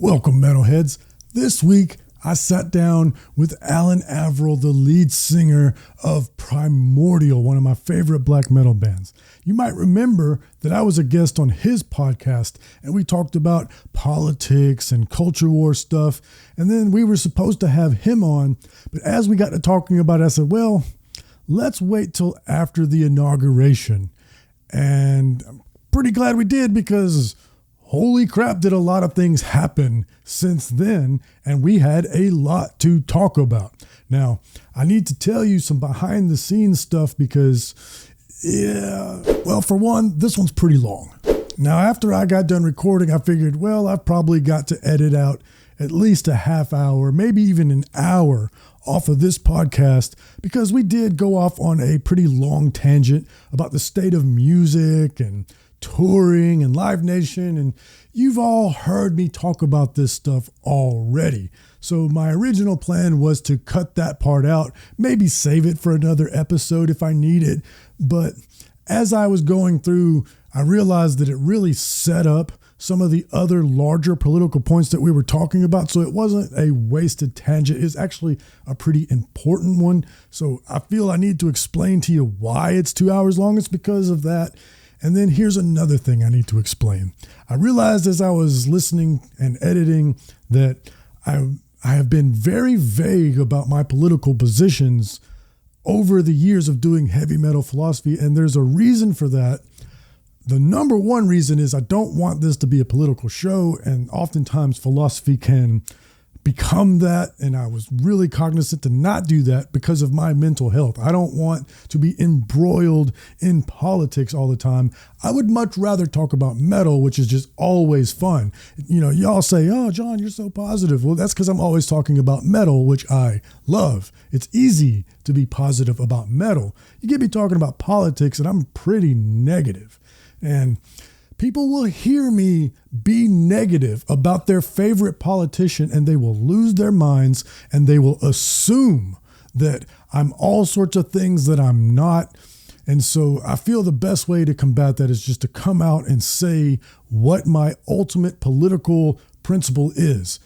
Welcome, metalheads. This week, I sat down with Alan Averill, the lead singer of Primordial, one of my favorite black metal bands. You might remember that I was a guest on his podcast, and we talked about politics and culture war stuff, and then we were supposed to have him on, but as we got to talking about it, I said, well, let's wait till after the inauguration. And I'm pretty glad we did, because holy crap, did a lot of things happen since then, and we had a lot to talk about. Now, I need to tell you some behind the scenes stuff because, well, for one, this one's pretty long. Now, after I got done recording, I figured, well, I've probably got to edit out at least a half hour, maybe even an hour off of this podcast, because we did go off on a pretty long tangent about the state of music and touring and Live Nation, and you've all heard me talk about this stuff already. So my original plan was to cut that part out, maybe save it for another episode if I need it. But as I was going through, I realized that it really set up some of the other larger political points that we were talking about. So it wasn't a wasted tangent. It's actually a pretty important one. So I feel I need to explain to you why it's 2 hours long. It's because of that. And then here's another thing I need to explain. I realized as I was listening and editing that I have been very vague about my political positions over the years of doing heavy metal philosophy, and there's a reason for that. The number one reason is I don't want this to be a political show, and oftentimes philosophy can become that, and I was really cognizant to not do that because of my mental health. I don't want to be embroiled in politics all the time. I would much rather talk about metal, which is just always fun. You know, y'all say, oh, John, you're so positive. Well, that's because I'm always talking about metal, which I love. It's easy to be positive about metal. You get me talking about politics, and I'm pretty negative. And people will hear me be negative about their favorite politician, and they will lose their minds, and they will assume that I'm all sorts of things that I'm not. And so I feel the best way to combat that is just to come out and say what my ultimate political principle is.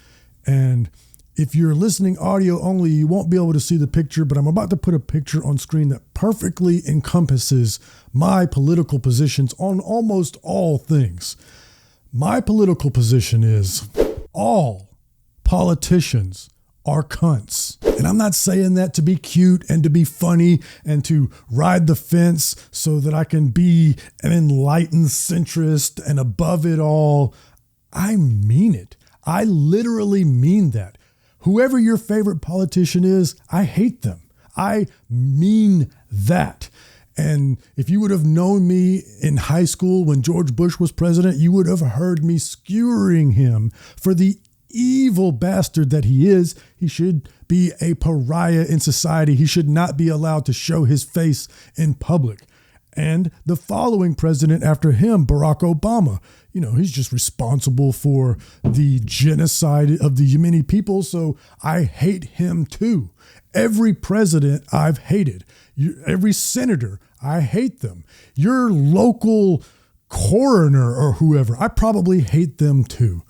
And if you're listening audio only, you won't be able to see the picture, but I'm about to put a picture on screen that perfectly encompasses my political positions on almost all things. My political position is all politicians are cunts. And I'm not saying that to be cute and to be funny and to ride the fence so that I can be an enlightened centrist and above it all. I mean it. I literally mean that. Whoever your favorite politician is, I hate them. I mean that. And if you would have known me in high school when George Bush was president, you would have heard me skewering him for the evil bastard that he is. He should be a pariah in society. He should not be allowed to show his face in public. And the following president after him, Barack Obama, you know, he's just responsible for the genocide of the Yemeni people. So I hate him too. Every president I've hated. Every senator, I hate them. Your local coroner or whoever, I probably hate them too.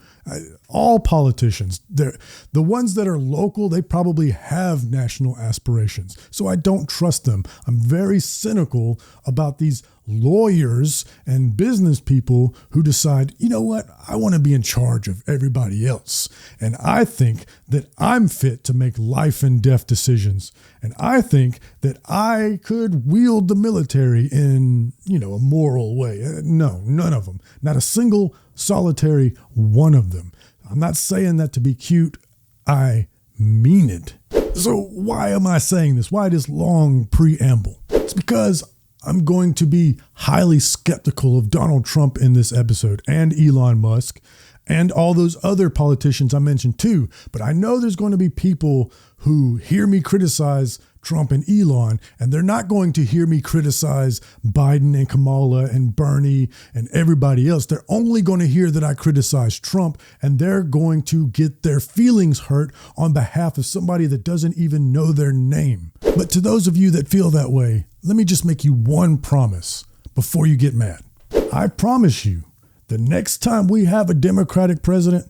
All politicians, the ones that are local, they probably have national aspirations. So I don't trust them. I'm very cynical about these lawyers and business people who decide, you know what, I want to be in charge of everybody else. And I think that I'm fit to make life and death decisions. And I think that I could wield the military in, you know, a moral way. No, none of them. Not a single solitary one of them. I'm not saying that to be cute. I mean it. So why am I saying this? Why this long preamble? It's because I'm going to be highly skeptical of Donald Trump in this episode, and Elon Musk, and all those other politicians I mentioned too. But I know there's going to be people who hear me criticize Trump and Elon, and they're not going to hear me criticize Biden and Kamala and Bernie and everybody else. They're only going to hear that I criticize Trump, and they're going to get their feelings hurt on behalf of somebody that doesn't even know their name. But to those of you that feel that way, let me just make you one promise before you get mad. I promise you, the next time we have a Democratic president,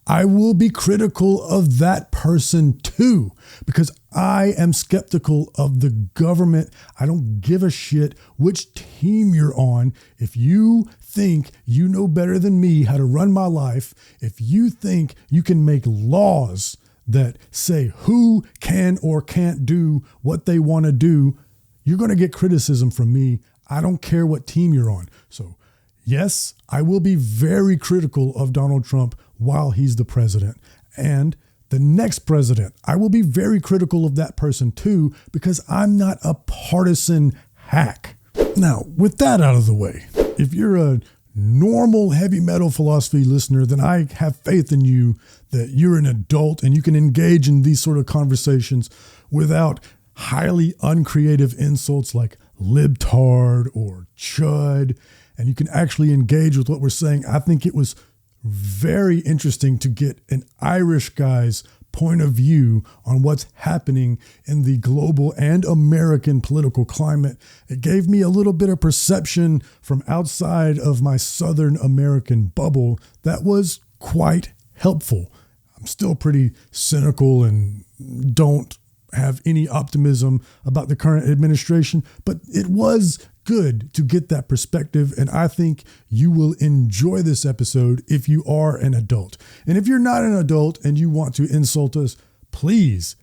I will be critical of that person too, because I am skeptical of the government. I don't give a shit which team you're on. If you think you know better than me how to run my life, if you think you can make laws that say who can or can't do what they want to do, you're going to get criticism from me. I don't care what team you're on. So yes, I will be very critical of Donald Trump while he's the president. And the next president, I will be very critical of that person too, because I'm not a partisan hack. Now, with that out of the way, if you're a normal heavy metal philosophy listener, then I have faith in you that you're an adult and you can engage in these sort of conversations without highly uncreative insults like libtard or chud, and you can actually engage with what we're saying. I think it was very interesting to get an Irish guy's point of view on what's happening in the global and American political climate. It gave me a little bit of perception from outside of my Southern American bubble that was quite helpful. I'm still pretty cynical and don't have any optimism about the current administration, but it was good to get that perspective. And I think you will enjoy this episode if you are an adult. And if you're not an adult and you want to insult us, please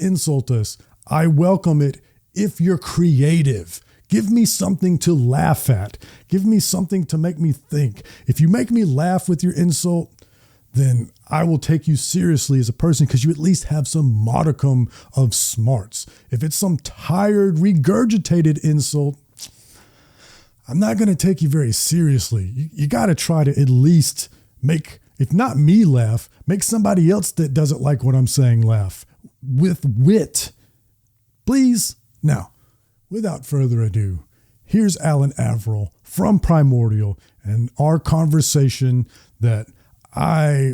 insult us. I welcome it if you're creative. Give me something to laugh at. Give me something to make me think. If you make me laugh with your insult, then I will take you seriously as a person because you at least have some modicum of smarts. If it's some tired, regurgitated insult, I'm not going to take you very seriously. You got to try to at least make, if not me laugh, make somebody else that doesn't like what I'm saying laugh with wit. Please. Now, without further ado, here's Alan Averill from Primordial and our conversation that I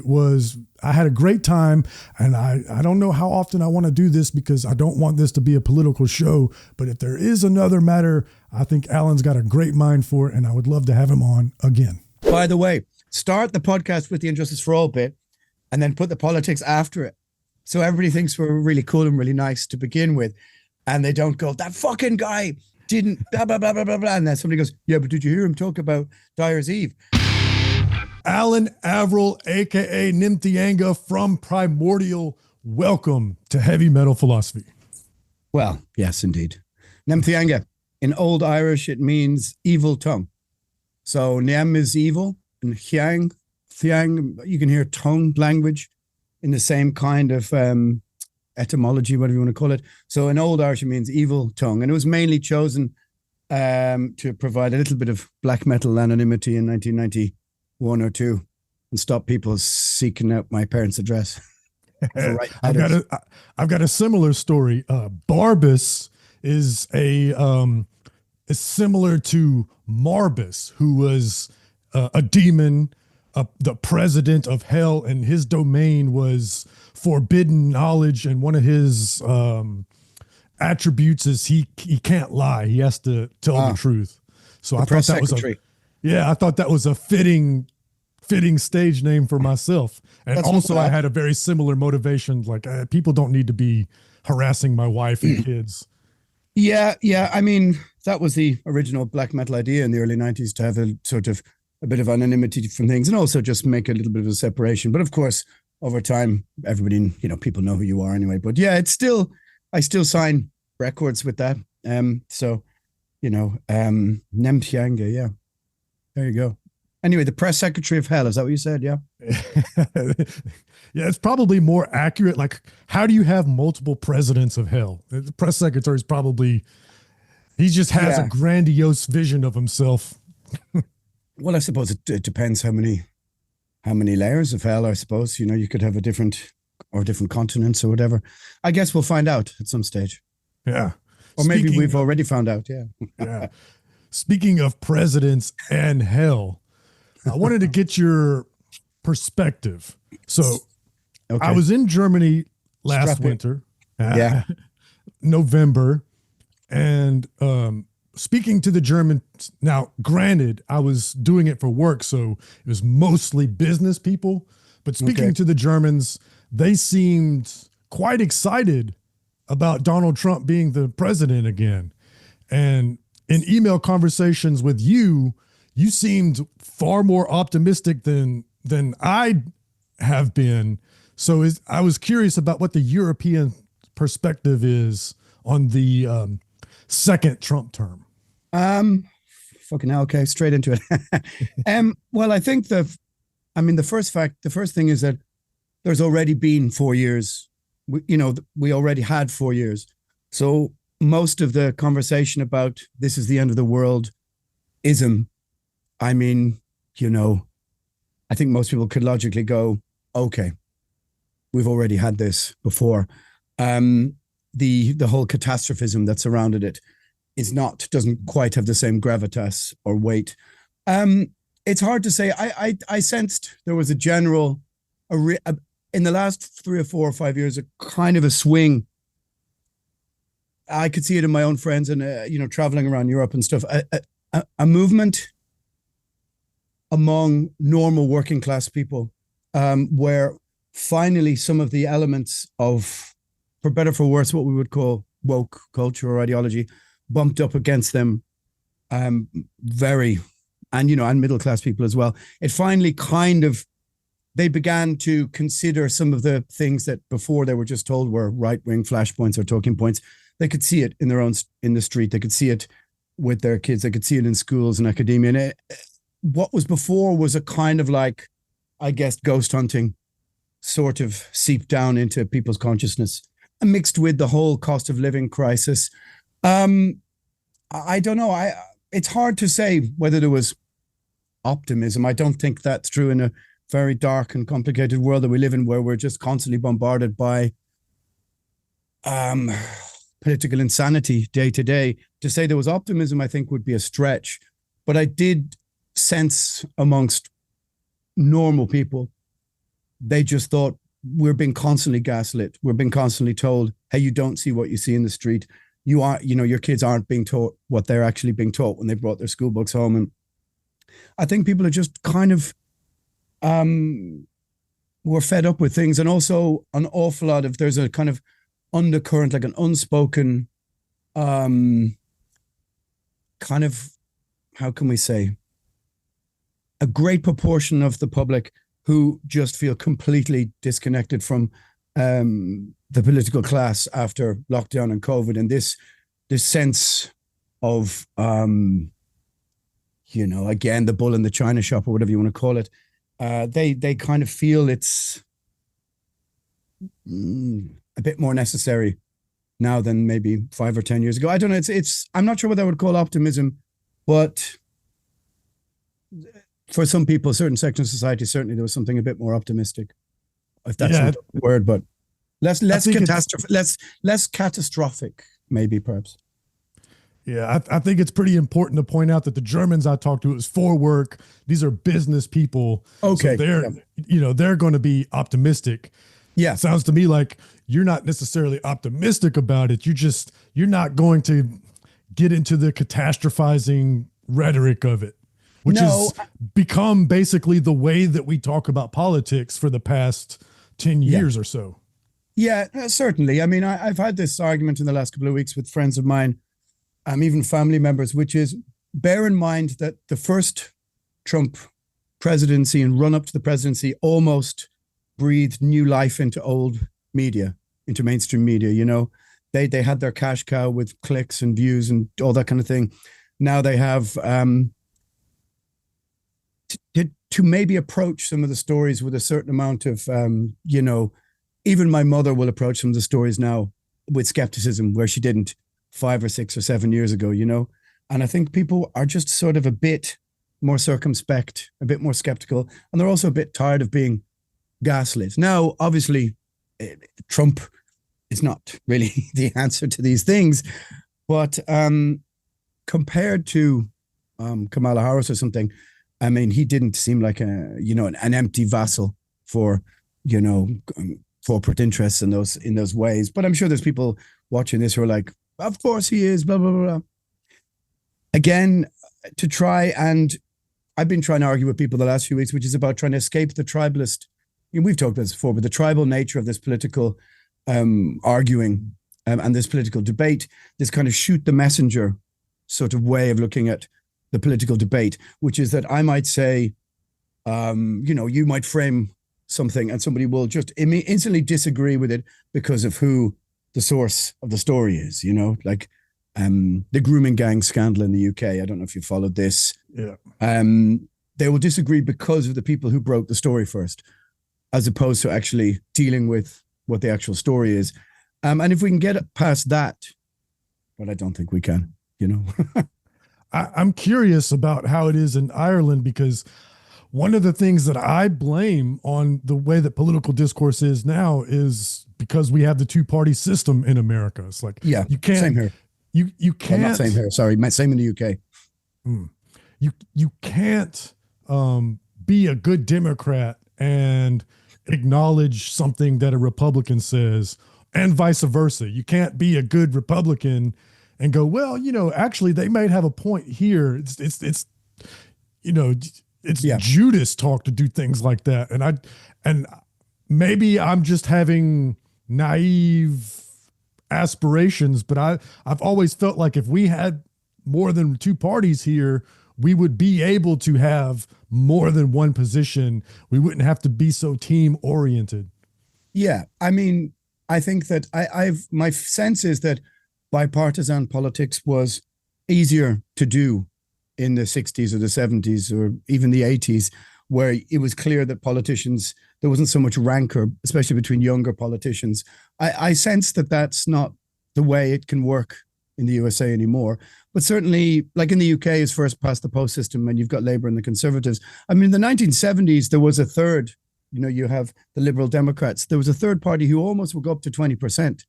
had a great time, and I don't know how often I want to do this because I don't want this to be a political show, but if there is another matter, I think Alan's got a great mind for it, and I would love to have him on again. By the way, start the podcast with the Injustice for All bit and then put the politics after it. So everybody thinks we're really cool and really nice to begin with, and they don't go, that fucking guy didn't blah, blah, blah, blah, blah, blah. And then somebody goes, yeah, but did you hear him talk about Dyer's Eve? Alan Averill, aka Nymphianga from Primordial. Welcome to Heavy Metal Philosophy. Well, yes, indeed. Nymphianga. In Old Irish, it means evil tongue. So Nyam is evil, and Thiang, you can hear tongue language in the same kind of etymology, whatever you want to call it. So in Old Irish, it means evil tongue. And it was mainly chosen to provide a little bit of black metal anonymity in 1991 or 2 and stop people seeking out my parents' address. I've got a similar story. Barbas is is similar to Marbas, who was a demon, the president of hell, and his domain was forbidden knowledge. And one of his attributes is he can't lie. He has to tell the truth. So I thought that was I thought that was a fitting stage name for myself. And that's also I had a very similar motivation. Like people don't need to be harassing my wife and kids. Yeah. I mean, that was the original black metal idea in the early 90s, to have a sort of a bit of anonymity from things and also just make a little bit of a separation. But of course, over time, everybody, people know who you are anyway. But yeah, I still sign records with that. Nymphianga, yeah. There you go. Anyway, the press secretary of hell, is that what you said? Yeah. Yeah, it's probably more accurate. Like, how do you have multiple presidents of hell? The press secretary is probably, he just has a grandiose vision of himself. Well, I suppose it depends how many layers of hell, I suppose. You could have different continents or whatever. I guess we'll find out at some stage. Yeah. Or maybe we've already found out. Yeah. Yeah. Speaking of presidents and hell, I wanted to get your perspective. So I was in Germany last winter, November, and speaking to the German. Now, granted, I was doing it for work, so it was mostly business people, But speaking to the Germans, they seemed quite excited about Donald Trump being the president again. And in email conversations with you, you seemed far more optimistic than I have been. So I was curious about what the European perspective is on the second Trump term. Fucking hell, okay, straight into it. Well, I think the first thing is that there's already been 4 years. We already had 4 years. So most of the conversation about this is the end of the world ism, I think most people could logically go, okay, we've already had this before. The whole catastrophism that surrounded it doesn't quite have the same gravitas or weight. It's hard to say. I sensed there was a general, in the last 3 or 4 or 5 years, a kind of a swing. I could see it in my own friends and, traveling around Europe and stuff, a movement among normal working class people, where finally some of the elements of, for better for worse, what we would call woke culture or ideology bumped up against them, and middle class people as well. It finally they began to consider some of the things that before they were just told were right-wing flashpoints or talking points. They could see it in the street. They could see it with their kids. They could see it in schools and academia. And what was before was a kind of like, I guess, ghost hunting sort of seeped down into people's consciousness, and mixed with the whole cost of living crisis. I don't know. It's hard to say whether there was optimism. I don't think that's true in a very dark and complicated world that we live in, where we're just constantly bombarded by political insanity day to day. To say there was optimism, I think, would be a stretch. But I did sense amongst normal people, they just thought, we're being constantly gaslit. We're being constantly told, hey, you don't see what you see in the street. Your kids aren't being taught what they're actually being taught when they brought their school books home. And I think people are just kind of were fed up with things. And also an awful lot of, there's a kind of undercurrent, like an unspoken kind of, how can we say, a great proportion of the public who just feel completely disconnected from the political class after lockdown and COVID, and this sense of, again, the bull in the china shop, or whatever you want to call it. They kind of feel it's a bit more necessary now than maybe 5 or 10 years ago. I don't know. I'm not sure what I would call optimism, but for some people, certain sections of society, certainly there was something a bit more optimistic, if that's not the word, but less catastrophic, maybe, perhaps. Yeah, I think it's pretty important to point out that the Germans I talked to, it was for work. These are business people. Okay. So they're going to be optimistic. Yeah. Sounds to me like you're not necessarily optimistic about it. You're not going to get into the catastrophizing rhetoric of it, which has become basically the way that we talk about politics for the past 10 years or so. Yeah, certainly. I mean, I've had this argument in the last couple of weeks with friends of mine, even family members, which is, bear in mind that the first Trump presidency and run up to the presidency almost breathed new life into old media, into mainstream media. They had their cash cow with clicks and views and all that kind of thing. Now they have to maybe approach some of the stories with a certain amount of, even my mother will approach some of the stories now with skepticism, where she didn't 5 or 6 or 7 years ago, And I think people are just sort of a bit more circumspect, a bit more skeptical, and they're also a bit tired of being gaslit. Now, obviously, Trump is not really the answer to these things, but compared to Kamala Harris or something, I mean, he didn't seem like an empty vassal for, corporate interests in those ways. But I'm sure there's people watching this who are like, of course he is, blah, blah, blah, blah. Again, to try, and I've been trying to argue with people the last few weeks, which is about trying to escape the tribalist we've talked about this before, but the tribal nature of this political arguing and this political debate, this kind of shoot the messenger sort of way of looking at the political debate, which is that I might say, you might frame something and somebody will just instantly disagree with it because of who the source of the story is, like the grooming gang scandal in the UK. I don't know if you followed this. Yeah. They will disagree because of the people who broke the story first, as opposed to actually dealing with what the actual story is. And if we can get past that, but I don't think we can, I'm curious about how it is in Ireland, because one of the things that I blame on the way that political discourse is now is because we have the two-party system in America. It's like, yeah, you can't, same here. You can't. Well, not same here. Sorry, same in the UK. You can't be a good Democrat and acknowledge something that a Republican says, and vice versa. You can't be a good Republican and go, well, actually they might have a point here. It's Judas talk to do things like that. And maybe I'm just having naive aspirations, but I've always felt like if we had more than two parties here, we would be able to have more than one position. We wouldn't have to be so team oriented. Yeah. I mean, I think that my sense is that bipartisan politics was easier to do in the 60s or the 70s or even the 80s, where it was clear that politicians, there wasn't so much rancor, especially between younger politicians. I sense that that's not the way it can work in the USA anymore. But certainly, like in the UK, is first past the post system, and you've got Labour and the Conservatives. I mean, in the 1970s, there was a third, you have the Liberal Democrats. There was a third party who almost would go up to 20%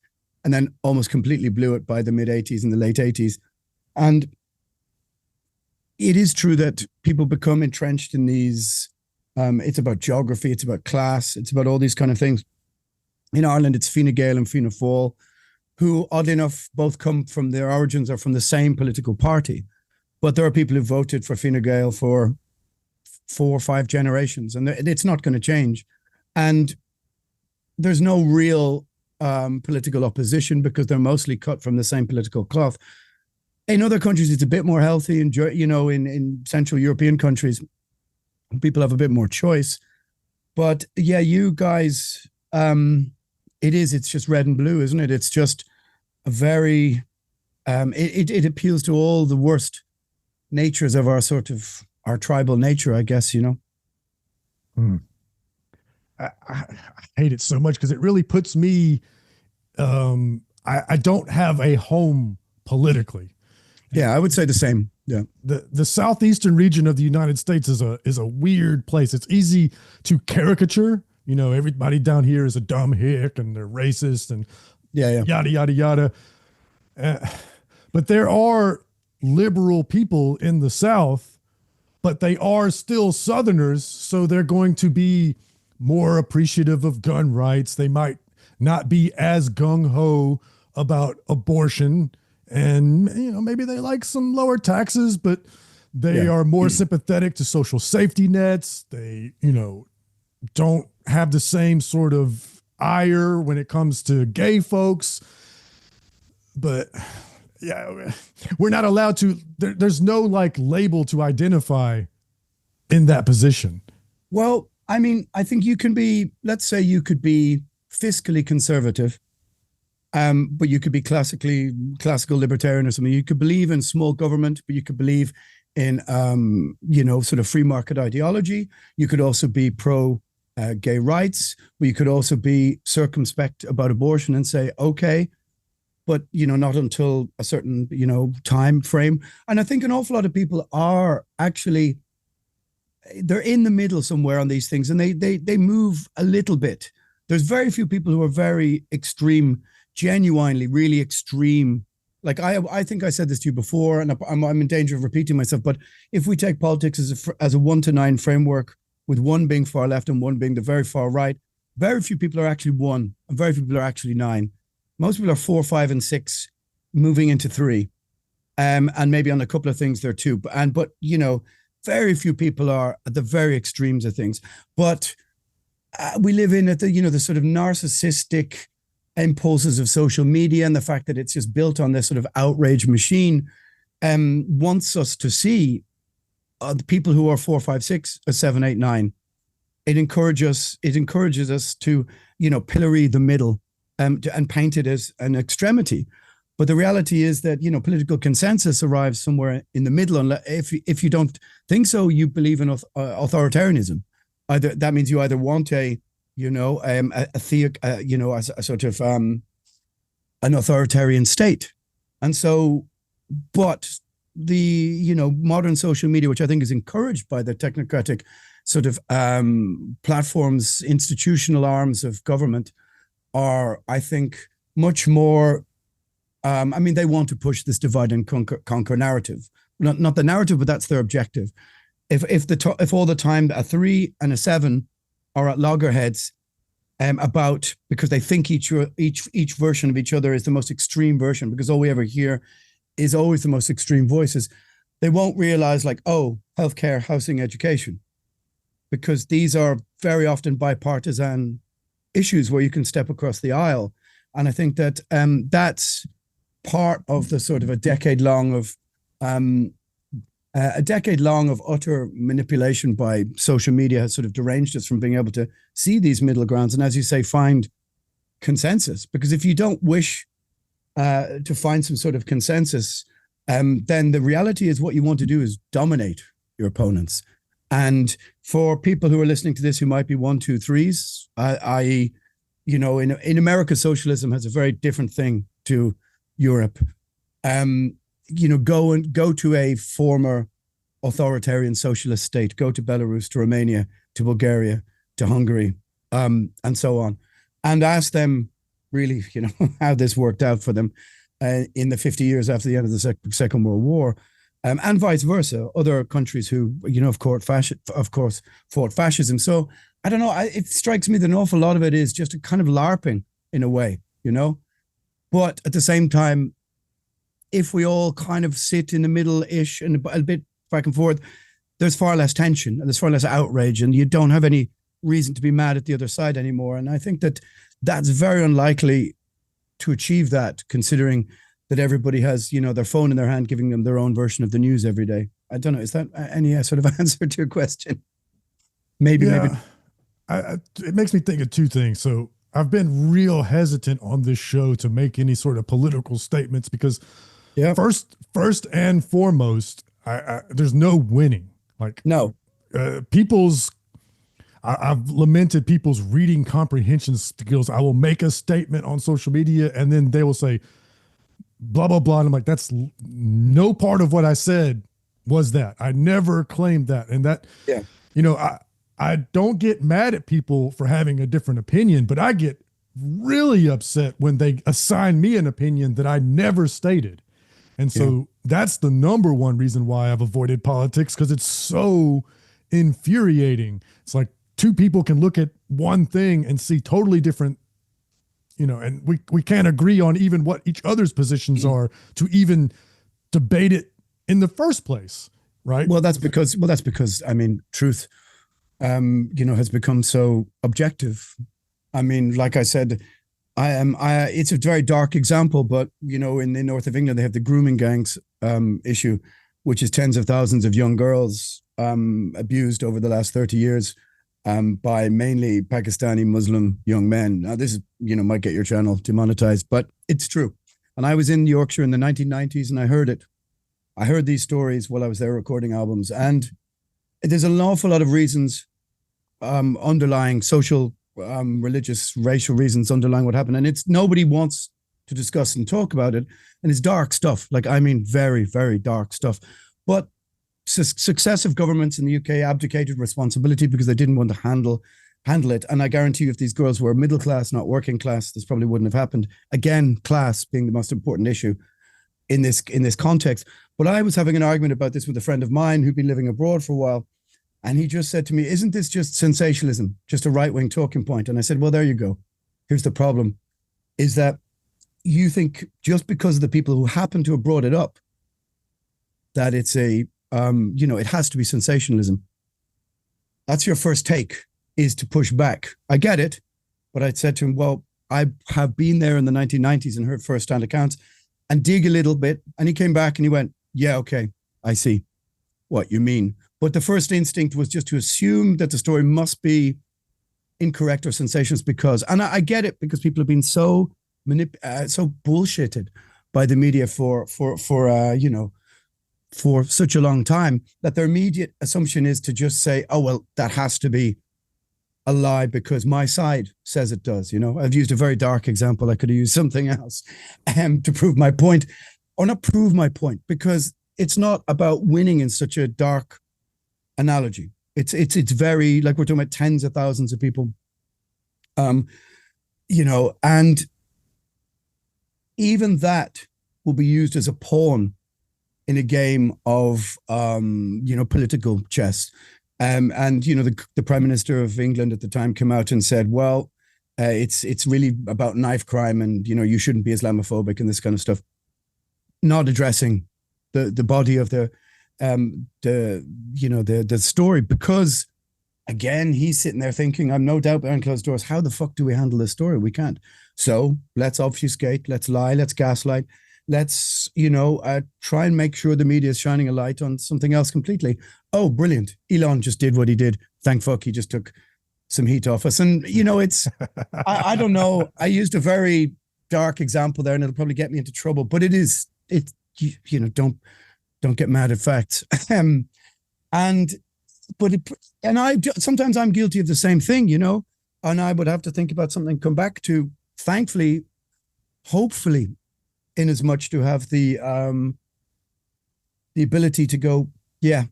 and then almost completely blew it by the mid 80s and the late 80s. And it is true that people become entrenched in these, it's about geography, it's about class, it's about all these kind of things. In Ireland, it's Fine Gael and Fianna Fáil, who, oddly enough, both come from their origins are from the same political party. But there are people who voted for Fine Gael for 4 or 5 generations, and it's not going to change. And there's no real political opposition because they're mostly cut from the same political cloth. In other countries, it's a bit more healthy. And, in Central European countries, people have a bit more choice. But yeah, you guys, it's just red and blue, isn't it? It's just a very, it appeals to all the worst natures of our tribal nature, I guess, I hate it so much because it really puts me, I don't have a home politically. Yeah, I would say the same. Yeah. The southeastern region of the United States is a weird place. It's easy to caricature. Everybody down here is a dumb hick and they're racist and yada, yada, yada. But there are liberal people in the South, but they are still Southerners. So they're going to be more appreciative of gun rights. They might not be as gung-ho about abortion. And, maybe they like some lower taxes, but they are more sympathetic to social safety nets. They, don't have the same sort of ire when it comes to gay folks. But yeah, we're not allowed to, there's no label to identify in that position. Well, I mean, I think you can be, let's say you could be fiscally conservative, but you could be classical libertarian or something. You could believe in small government, but you could believe in, sort of free market ideology. You could also be pro gay rights, but you could also be circumspect about abortion and say, okay, but, not until a certain, time frame. And I think an awful lot of people are actually, they're in the middle somewhere on these things, and they move a little bit. There's very few people who are very extreme, genuinely really extreme. Like I think I said this to you before, and I'm in danger of repeating myself, but if we take politics as a 1 to 9 framework, with 1 being far left and 1 being the very far right, very few people are actually 1 and very few people are actually 9. Most people are 4, 5, and 6, moving into 3. And maybe on a couple of things they're 2. But very few people are at the very extremes of things. But we live in the sort of narcissistic impulses of social media, and the fact that it's just built on this sort of outrage machine wants us to see the people who are 4, 5, 6, 7, 8, 9. It encourages us to, pillory the middle and paint it as an extremity. But the reality is that, political consensus arrives somewhere in the middle. And if you don't think so, you believe in authoritarianism. That means you either want a sort of an authoritarian state. And so, but the, modern social media, which I think is encouraged by the technocratic sort of platforms, institutional arms of government, are, I think, much more, they want to push this divide and conquer narrative. Not the narrative, but that's their objective. If all the time a 3 and a 7 are at loggerheads because they think each version of each other is the most extreme version, because all we ever hear is always the most extreme voices, they won't realize, like, oh, healthcare, housing, education, because these are very often bipartisan issues where you can step across the aisle. And I think that that's part of the sort of a decade long of utter manipulation by social media has sort of deranged us from being able to see these middle grounds. And as you say, find consensus. Because if you don't wish to find some sort of consensus, then the reality is what you want to do is dominate your opponents. And for people who are listening to this who might be 1, 2, 3s, i.e., in America, socialism has a very different thing to Europe. Go to a former authoritarian socialist state, go to Belarus, to Romania, to Bulgaria, to Hungary, and so on, and ask them really, how this worked out for them in the 50 years after the end of the Second World War. And vice versa, other countries who, of course, fought fascism. So I don't know. It strikes me that an awful lot of it is just a kind of LARPing in a way, But at the same time, if we all kind of sit in the middle-ish and a bit back and forth, there's far less tension and there's far less outrage, and you don't have any reason to be mad at the other side anymore. And I think that that's very unlikely to achieve that, considering that everybody has, their phone in their hand, giving them their own version of the news every day. I don't know. Is that any sort of answer to your question? Maybe. It makes me think of two things. So I've been real hesitant on this show to make any sort of political statements because first and foremost, there's no winning. Like, no, I've lamented people's reading comprehension skills. I will make a statement on social media and then they will say, blah, blah, blah. And I'm like, that's no part of what I said was that. I never claimed that. And that, I don't get mad at people for having a different opinion, but I get really upset when they assign me an opinion that I never stated. And so that's the number one reason why I've avoided politics, because it's so infuriating. It's like two people can look at one thing and see totally different, and we can't agree on even what each other's positions are to even debate it in the first place, right? Well, that's because truth, has become so objective. Like I said, it's a very dark example, but in the north of England, they have the grooming gangs issue, which is tens of thousands of young girls abused over the last 30 years by mainly Pakistani Muslim young men. Now, this is, might get your channel demonetized, but it's true. And I was in Yorkshire in the 1990s and I heard it. I heard these stories while I was there recording albums. And there's an awful lot of reasons, underlying social, religious, racial reasons underlying what happened. And nobody wants to discuss and talk about it. And it's dark stuff. Very, very dark stuff. But successive governments in the UK abdicated responsibility because they didn't want to handle it. And I guarantee you, if these girls were middle class, not working class, this probably wouldn't have happened. Again, class being the most important issue in this context. But I was having an argument about this with a friend of mine who'd been living abroad for a while. And he just said to me, isn't this just sensationalism, just a right-wing talking point? And I said, well, there you go. Here's the problem, is that you think just because of the people who happen to have brought it up, that it's it has to be sensationalism. That's your first take. is to push back. I get it, but I said to him, well, I have been there in the 1990s and heard first-hand accounts and dig a little bit. And he came back and he went, yeah, okay, I see what you mean. But the first instinct was just to assume that the story must be incorrect or sensationalist because, and I get it, because people have been so bullshitted by the media for such a long time that their immediate assumption is to just say, oh, well, that has to be a lie because my side says it does. I've used a very dark example. I could have used something else to prove my point, or not prove my point, because it's not about winning in such a dark analogy. It's very, like, we're talking about tens of thousands of people, and even that will be used as a pawn in a game of, political chess. The Prime Minister of England at the time came out and said, well, it's really about knife crime and, you shouldn't be Islamophobic and this kind of stuff, not addressing the body of the story, because again, he's sitting there thinking, I'm no doubt behind closed doors, how the fuck do we handle this story? We can't. So let's obfuscate, let's lie, let's gaslight, let's, try and make sure the media is shining a light on something else completely. Oh, brilliant. Elon just did what he did. Thank fuck, he just took some heat off us. And, it's, I don't know. I used a very dark example there and it'll probably get me into trouble, but don't get mad at facts. Sometimes I'm guilty of the same thing, and I would have to think about something, come back to, thankfully, hopefully, in as much to have the ability to go, yeah,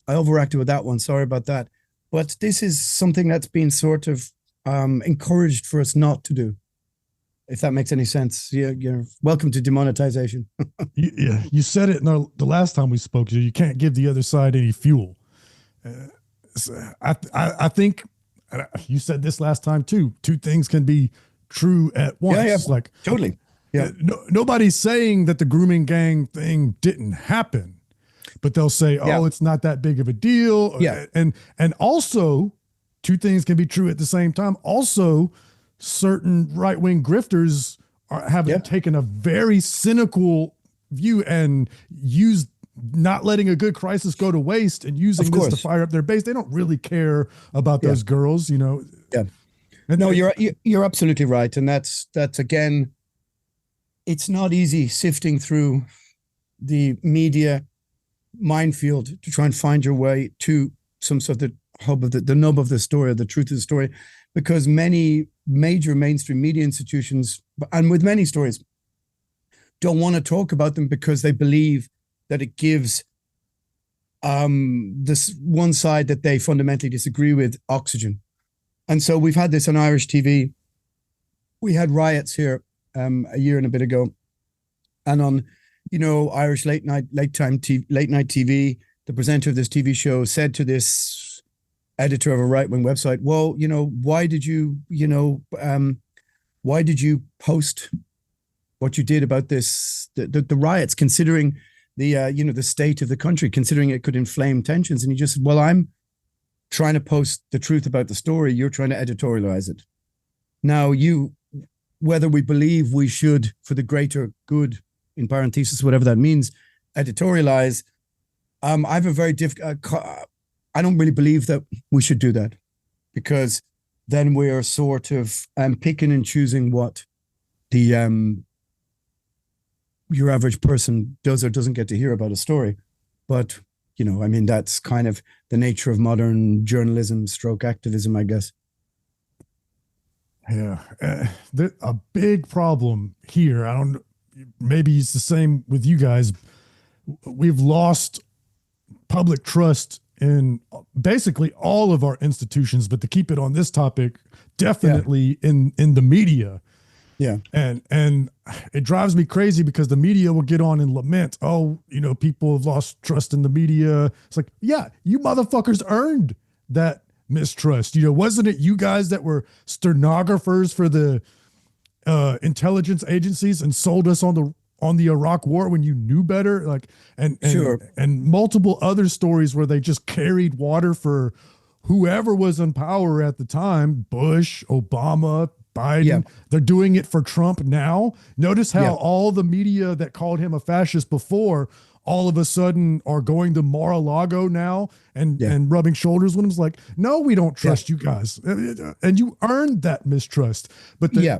I overacted with that one. Sorry about that. But this is something that's been sort of encouraged for us not to do, if that makes any sense. Yeah, you're welcome to demonetization. You said it in the last time we spoke. You can't give the other side any fuel. I think you said this last time too. Two things can be true at once. Yeah, like totally. Yeah. Nobody's saying that the grooming gang thing didn't happen, but they'll say, "Oh, it's not that big of a deal." Yeah. And also, two things can be true at the same time. Also, certain right-wing grifters have taken a very cynical view and used not letting a good crisis go to waste and using this to fire up their base. They don't really care about those girls, Yeah. And no, you're absolutely right. And that's again, it's not easy sifting through the media minefield to try and find your way to some sort of the hub of the nub of the story, or the truth of the story, because many major mainstream media institutions, and with many stories, don't want to talk about them because they believe that it gives this one side that they fundamentally disagree with oxygen. And so we've had this on Irish TV. We had riots here a year and a bit ago, and on Irish late night TV, the presenter of this TV show said to this editor of a right-wing website, well, why did you post what you did about this, the riots, considering the state of the country, considering it could inflame tensions? And he just said, well, I'm trying to post the truth about the story. You're trying to editorialize it. Now, whether we believe we should, for the greater good, in parenthesis, whatever that means, editorialize, I have a very I don't really believe that we should do that, because then we're sort of picking and choosing what the your average person does or doesn't get to hear about a story. But, that's kind of the nature of modern journalism / activism, I guess. Yeah. A big problem here, maybe it's the same with you guys. We've lost public trust in basically all of our institutions, but to keep it on this topic, definitely in the media. Yeah. And it drives me crazy because the media will get on and lament, people have lost trust in the media. It's like, yeah, you motherfuckers earned that mistrust. Wasn't it you guys that were stenographers for the intelligence agencies and sold us on the Iraq war when you knew better? And multiple other stories where they just carried water for whoever was in power at the time, Bush, Obama, Biden, Yeah. they're doing it for Trump now. Notice how Yeah. all the media that called him a fascist before all of a sudden are going to Mar-a-Lago now and Yeah. rubbing shoulders with him. It's like, no, we don't trust you guys. And you earned that mistrust. But Yeah.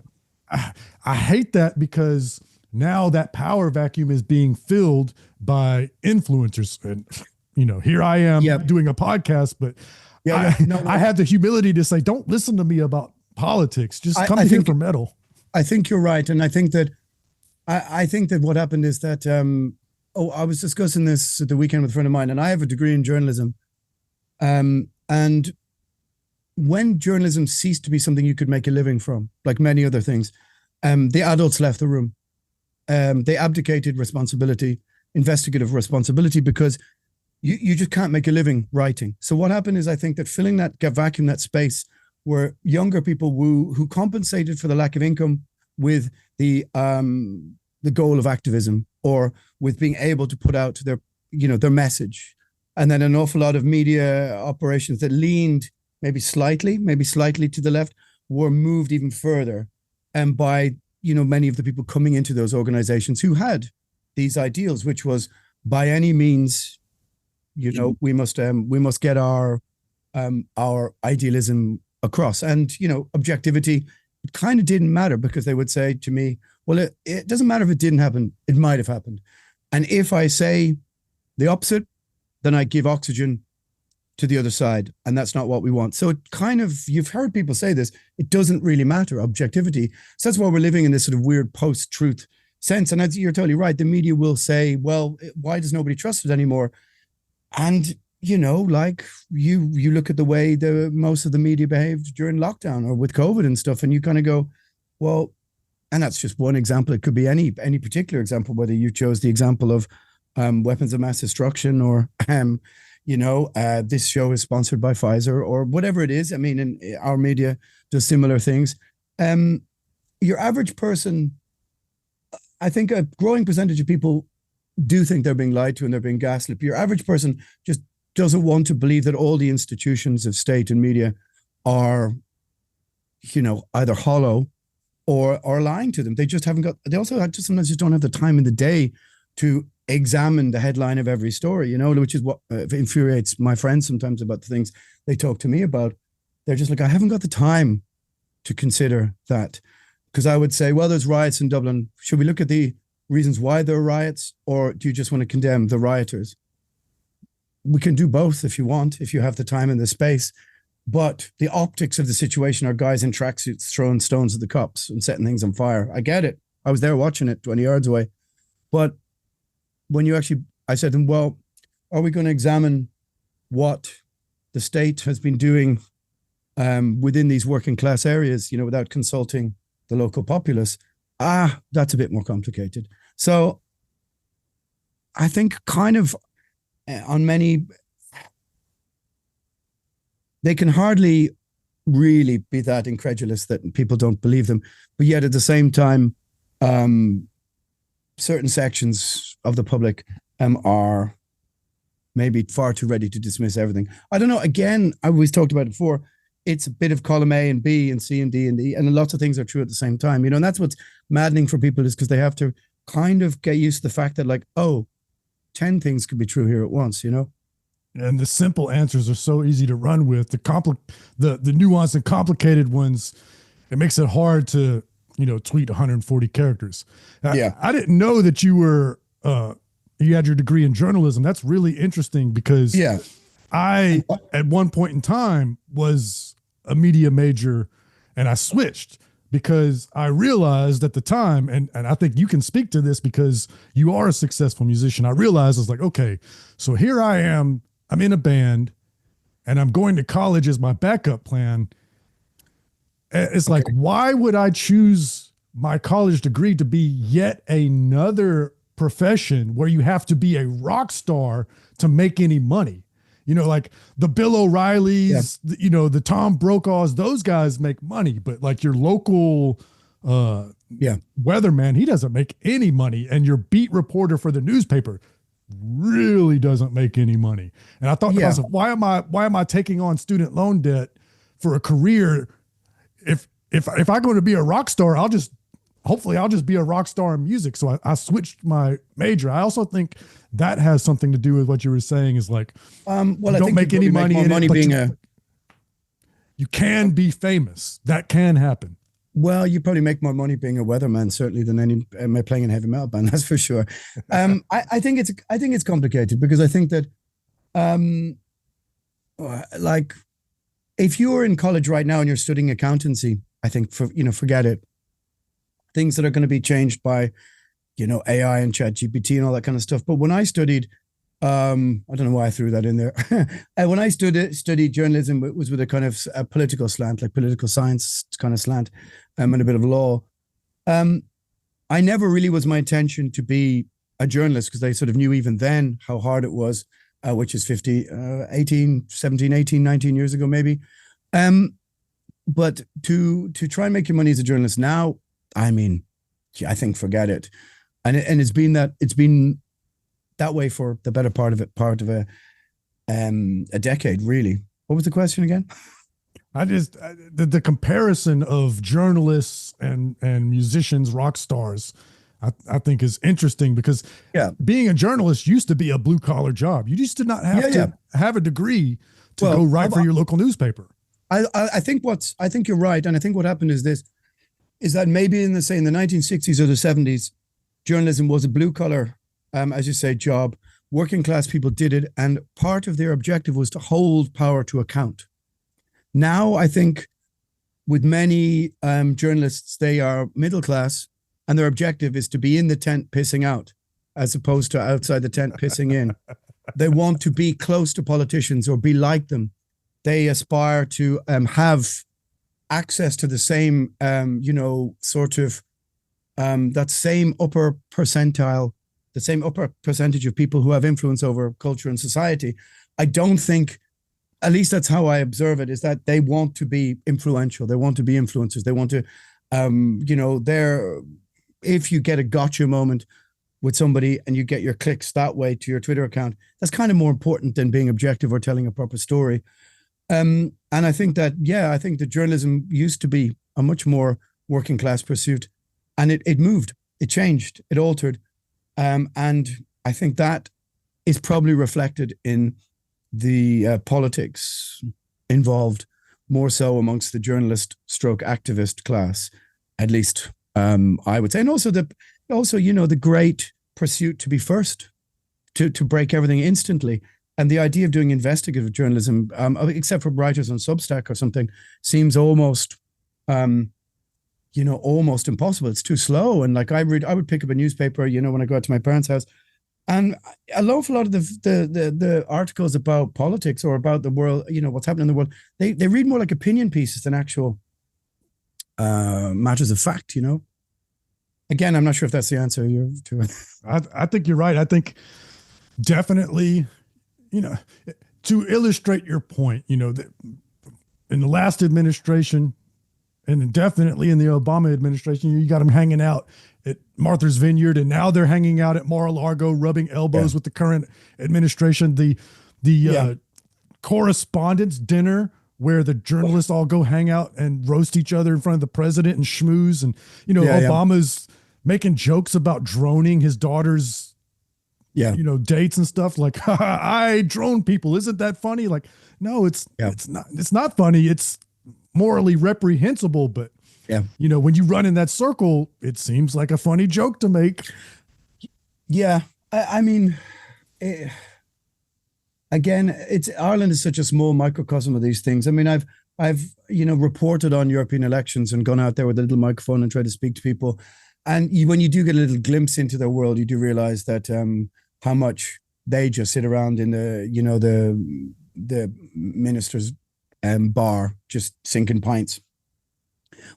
I hate that because now that power vacuum is being filled by influencers. And, here I am Yeah. doing a podcast, but Yeah. No. I have the humility to say, don't listen to me about politics. Just come here for metal. I think you're right. And I think that what happened is that I was discussing this at the weekend with a friend of mine, and I have a degree in journalism. And when journalism ceased to be something you could make a living from, like many other things, the adults left the room. They abdicated responsibility, investigative responsibility, because you just can't make a living writing. So what happened is, I think that filling that vacuum, that space, were younger people who compensated for the lack of income with the goal of activism, or with being able to put out their message. And then an awful lot of media operations that leaned maybe slightly to the left were moved even further. And by, many of the people coming into those organizations who had these ideals, which was, by any means, we must get our idealism across. And, objectivity, it kind of didn't matter, because they would say to me, well, it doesn't matter if it didn't happen, it might have happened. And if I say the opposite, then I give oxygen to the other side. And that's not what we want. So it kind of, you've heard people say this, it doesn't really matter, objectivity. So that's why we're living in this sort of weird post-truth sense. And as you're totally right, the media will say, well, why does nobody trust it anymore? And, like you look at the way most of the media behaved during lockdown or with COVID and stuff, and you kind of go, well, and that's just one example. It could be any particular example, whether you chose the example of weapons of mass destruction, or, this show is sponsored by Pfizer, or whatever it is. I mean, and our media does similar things. Your average person, I think a growing percentage of people do think they're being lied to and they're being gaslit. But your average person just doesn't want to believe that all the institutions of state and media are, either hollow or lying to them. They just haven't got, they also sometimes just don't have the time in the day to examine the headline of every story, which is what infuriates my friends sometimes about the things they talk to me about. They're just like, I haven't got the time to consider that. Because I would say, well, there's riots in Dublin. Should we look at the reasons why there are riots, or do you just want to condemn the rioters? We can do both if you want, if you have the time and the space. But the optics of the situation are guys in tracksuits throwing stones at the cops and setting things on fire. I get it. I was there watching it 20 yards away. But when I said to them, well, are we going to examine what the state has been doing within these working class areas, without consulting the local populace? That's a bit more complicated. So I think kind of on many, they can hardly really be that incredulous that people don't believe them. But yet at the same time, certain sections of the public are maybe far too ready to dismiss everything. I don't know. Again, I always talked about it before. It's a bit of column A and B and C and D and E, and lots of things are true at the same time, and that's what's maddening for people, is because they have to kind of get used to the fact that, like, 10 things could be true here at once, And the simple answers are so easy to run with. The nuanced and complicated ones, it makes it hard to, tweet 140 characters. I didn't know that you had your degree in journalism. That's really interesting, because I, at one point in time, was a media major, and I switched because I realized at the time, and I think you can speak to this because you are a successful musician. I realized, I was like, okay, so here I am, I'm in a band, and I'm going to college as my backup plan. It's like, why would I choose my college degree to be yet another profession where you have to be a rock star to make any money? Like the Bill O'Reillys, the Tom Brokaws, those guys make money, but like your local weatherman, he doesn't make any money. And your beat reporter for the newspaper really doesn't make any money. And I thought to Yeah. myself, why am I taking on student loan debt for a career? If I'm going to be a rock star, hopefully I'll just be a rock star in music. So I switched my major. I also think that has something to do with what you were saying is like, Well, you I don't think make any money in it, but you can be famous. That can happen. Well, you probably make more money being a weatherman, certainly, than any playing in a heavy metal band. That's for sure. I think it's complicated because I think that, like, if you're in college right now and you're studying accountancy, I think forget it. Things that are going to be changed by, AI and ChatGPT and all that kind of stuff. But when I studied, I don't know why I threw that in there. When I studied journalism, it was with a kind of a political slant, like political science kind of slant, and a bit of law. I never really was my intention to be a journalist because I sort of knew even then how hard it was, which is 17, 18, 19 years ago, maybe. But to try and make your money as a journalist now, I mean, I think forget it. And it's been that way for the better part of a decade, really. What was the question again? The comparison of journalists and musicians, rock stars, I think is interesting because being a journalist used to be a blue collar job. You used to not have to have a degree to go write for your local newspaper. I think you're right, and I think what happened is that maybe in the 1960s or the 70s, journalism was a blue collar, as you say, job. Working class people did it, and part of their objective was to hold power to account. Now, I think with many journalists, they are middle class, and their objective is to be in the tent pissing out, as opposed to outside the tent pissing in. They want to be close to politicians or be like them. They aspire to have access to the same, that same upper percentile, the same upper percentage of people who have influence over culture and society. I don't think, at least that's how I observe it, is that they want to be influential. They want to be influencers. They want to, if you get a gotcha moment with somebody and you get your clicks that way to your Twitter account, that's kind of more important than being objective or telling a proper story. And I think that, I think that journalism used to be a much more working class pursuit, and it moved, it changed, it altered. And I think that is probably reflected in the politics involved more so amongst the journalist stroke activist class, at least I would say. And also the great pursuit to be first, to break everything instantly. And the idea of doing investigative journalism, except for writers on Substack or something, seems almost, almost impossible. It's too slow. And like I would pick up a newspaper, when I go out to my parents' house, and a lot of the articles about politics or about the world, what's happening in the world, they read more like opinion pieces than actual matters of fact. Again, I'm not sure if that's the answer to it. I think you're right. I think definitely. To illustrate your point, that in the last administration and definitely in the Obama administration, you got them hanging out at Martha's Vineyard, and now they're hanging out at Mar-a-Lago, rubbing elbows with the current administration. The correspondence dinner where the journalists all go hang out and roast each other in front of the president and schmooze. And, Obama's making jokes about droning his daughter's dates and stuff, like, I drone people. Isn't that funny? Like, no, it's not funny. It's morally reprehensible. But, when you run in that circle, it seems like a funny joke to make. Yeah. I mean, again, Ireland is such a small microcosm of these things. I mean, I've reported on European elections and gone out there with a little microphone and tried to speak to people. And when you do get a little glimpse into their world, you do realize that, how much they just sit around in the minister's bar, just sinking pints.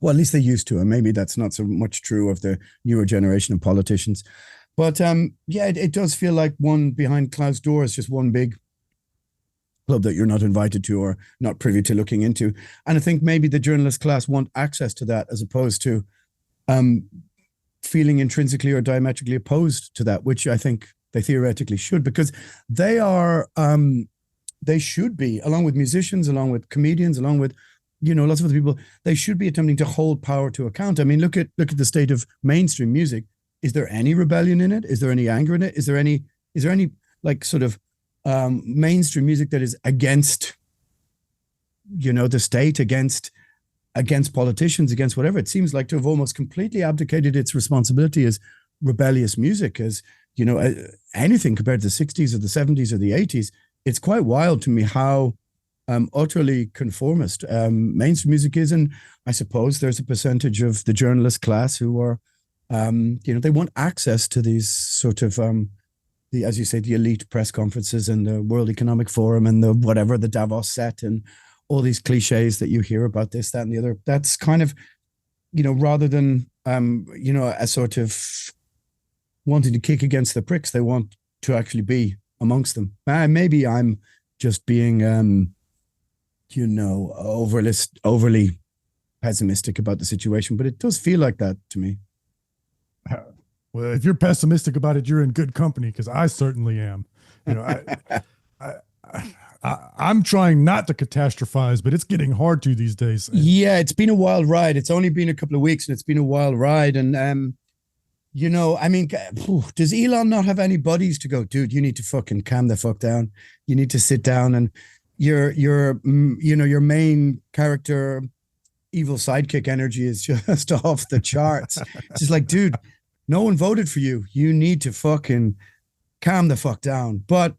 Well, at least they used to, and maybe that's not so much true of the newer generation of politicians. But it does feel like one behind closed doors, just one big club that you're not invited to or not privy to looking into. And I think maybe the journalist class want access to that as opposed to feeling intrinsically or diametrically opposed to that, which I think they theoretically should, because they are, they should be, along with musicians, along with comedians, along with, lots of other people, they should be attempting to hold power to account. I mean, look at the state of mainstream music. Is there any rebellion in it? Is there any anger in it? Is there any like sort of mainstream music that is against, the state, against politicians, against whatever? It seems like to have almost completely abdicated its responsibility as rebellious music, as, anything compared to the 60s or the 70s or the 80s. It's quite wild to me how utterly conformist mainstream music is. And I suppose there's a percentage of the journalist class who are, they want access to these sort of, as you say, the elite press conferences and the World Economic Forum and the whatever, the Davos set and all these cliches that you hear about this, that, and the other. That's kind of, rather than, a sort of wanting to kick against the pricks, they want to actually be amongst them. Maybe I'm just being, overly pessimistic about the situation, but it does feel like that to me. Well, if you're pessimistic about it, you're in good company, because I certainly am. I'm trying not to catastrophize, but it's getting hard to these days. Yeah, it's been a wild ride. It's only been a couple of weeks, and it's been a wild ride. And I mean, does Elon not have any buddies to go, dude, you need to fucking calm the fuck down. You need to sit down, and your main character, evil sidekick energy is just off the charts. It's just like, dude, no one voted for you. You need to fucking calm the fuck down. But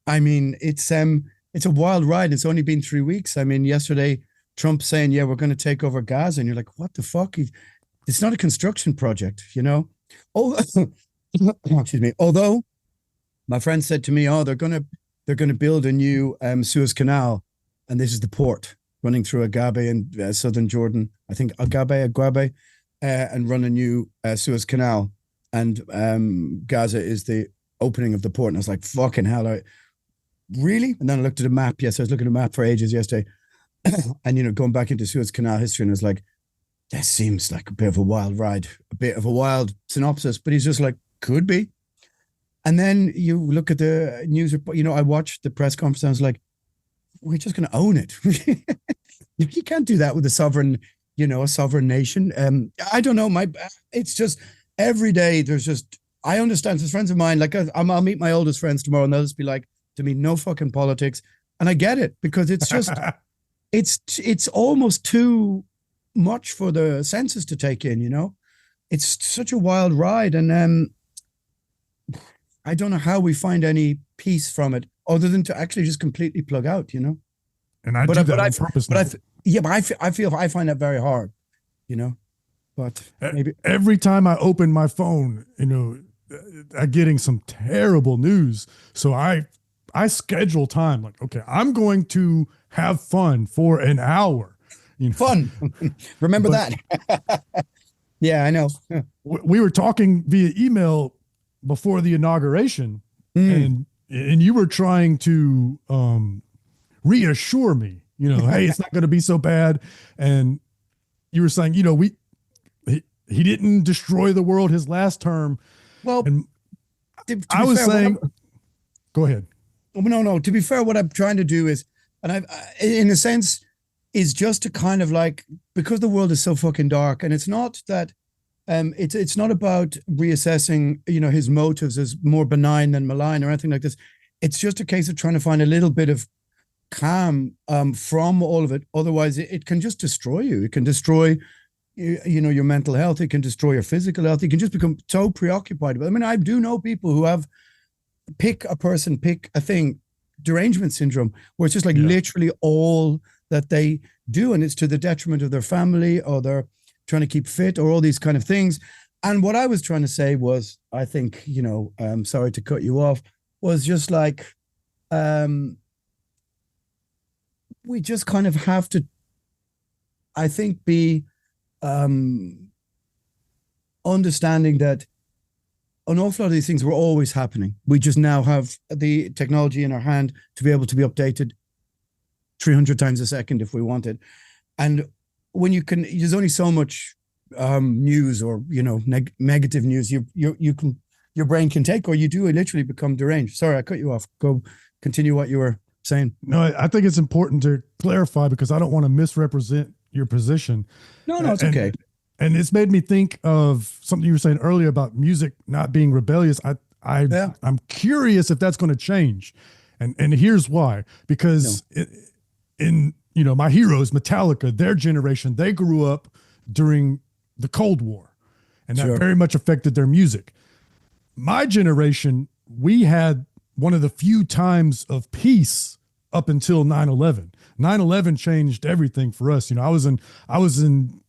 I mean, it's a wild ride. It's only been 3 weeks. I mean, yesterday, Trump saying, yeah, we're going to take over Gaza. And you're like, what the fuck? It's not a construction project, Oh, excuse me. Although my friend said to me, oh, they're going to build a new Suez Canal. And this is the port running through Agabe in southern Jordan. I think Agabe, and run a new Suez Canal. And Gaza is the opening of the port. And I was like, fucking hell. Really? And then I looked at a map. Yes, I was looking at a map for ages yesterday. And, going back into Suez Canal history, and I was like, that seems like a bit of a wild ride, a bit of a wild synopsis. But he's just like, could be. And then you look at the news report, I watched the press conference, and I was like, we're just going to own it. You can't do that with a sovereign nation. I don't know. It's just every day there's just, I understand. There's friends of mine, like I'll meet my oldest friends tomorrow, and they'll just be like, to me, no fucking politics. And I get it, because it's just, it's almost too much for the senses to take in, It's such a wild ride. And I don't know how we find any peace from it other than to actually just completely plug out, And I do that on purpose. But I find that very hard, But maybe every time I open my phone, I'm getting some terrible news. So I schedule time, like, okay, I'm going to have fun for an hour. Fun. Remember that. Yeah, I know. We were talking via email before the inauguration, and you were trying to reassure me, hey, it's not going to be so bad. And you were saying, he didn't destroy the world his last term. Well, and I was saying, go ahead. No. To be fair, what I'm trying to do is, and in a sense, is just to kind of like, because the world is so fucking dark, and it's not that, it's not about reassessing, his motives as more benign than malign or anything like this. It's just a case of trying to find a little bit of calm from all of it. Otherwise, it can just destroy you. It can destroy, your mental health. It can destroy your physical health. You can just become so preoccupied with it. I mean, I do know people who have pick a thing, derangement syndrome, where it's just like literally all that they do, and it's to the detriment of their family, or they're trying to keep fit, or all these kind of things. And what I was trying to say was, I think, sorry to cut you off, was just like, we just kind of have to, I think, be understanding that an awful lot of these things were always happening. We just now have the technology in our hand to be able to be updated 300 times a second if we wanted. And when there's only so much news or, negative news. You can your brain can take, or you do literally become deranged. Sorry, I cut you off. Go continue what you were saying. No, I think it's important to clarify because I don't want to misrepresent your position. No, it's and, okay. And it's made me think of something you were saying earlier about music not being rebellious. I'm curious if that's going to change. And here's why. Because in my heroes, Metallica, their generation, they grew up during the Cold War. And that very much affected their music. My generation, we had one of the few times of peace up until 9/11. 9/11 changed everything for us. I was in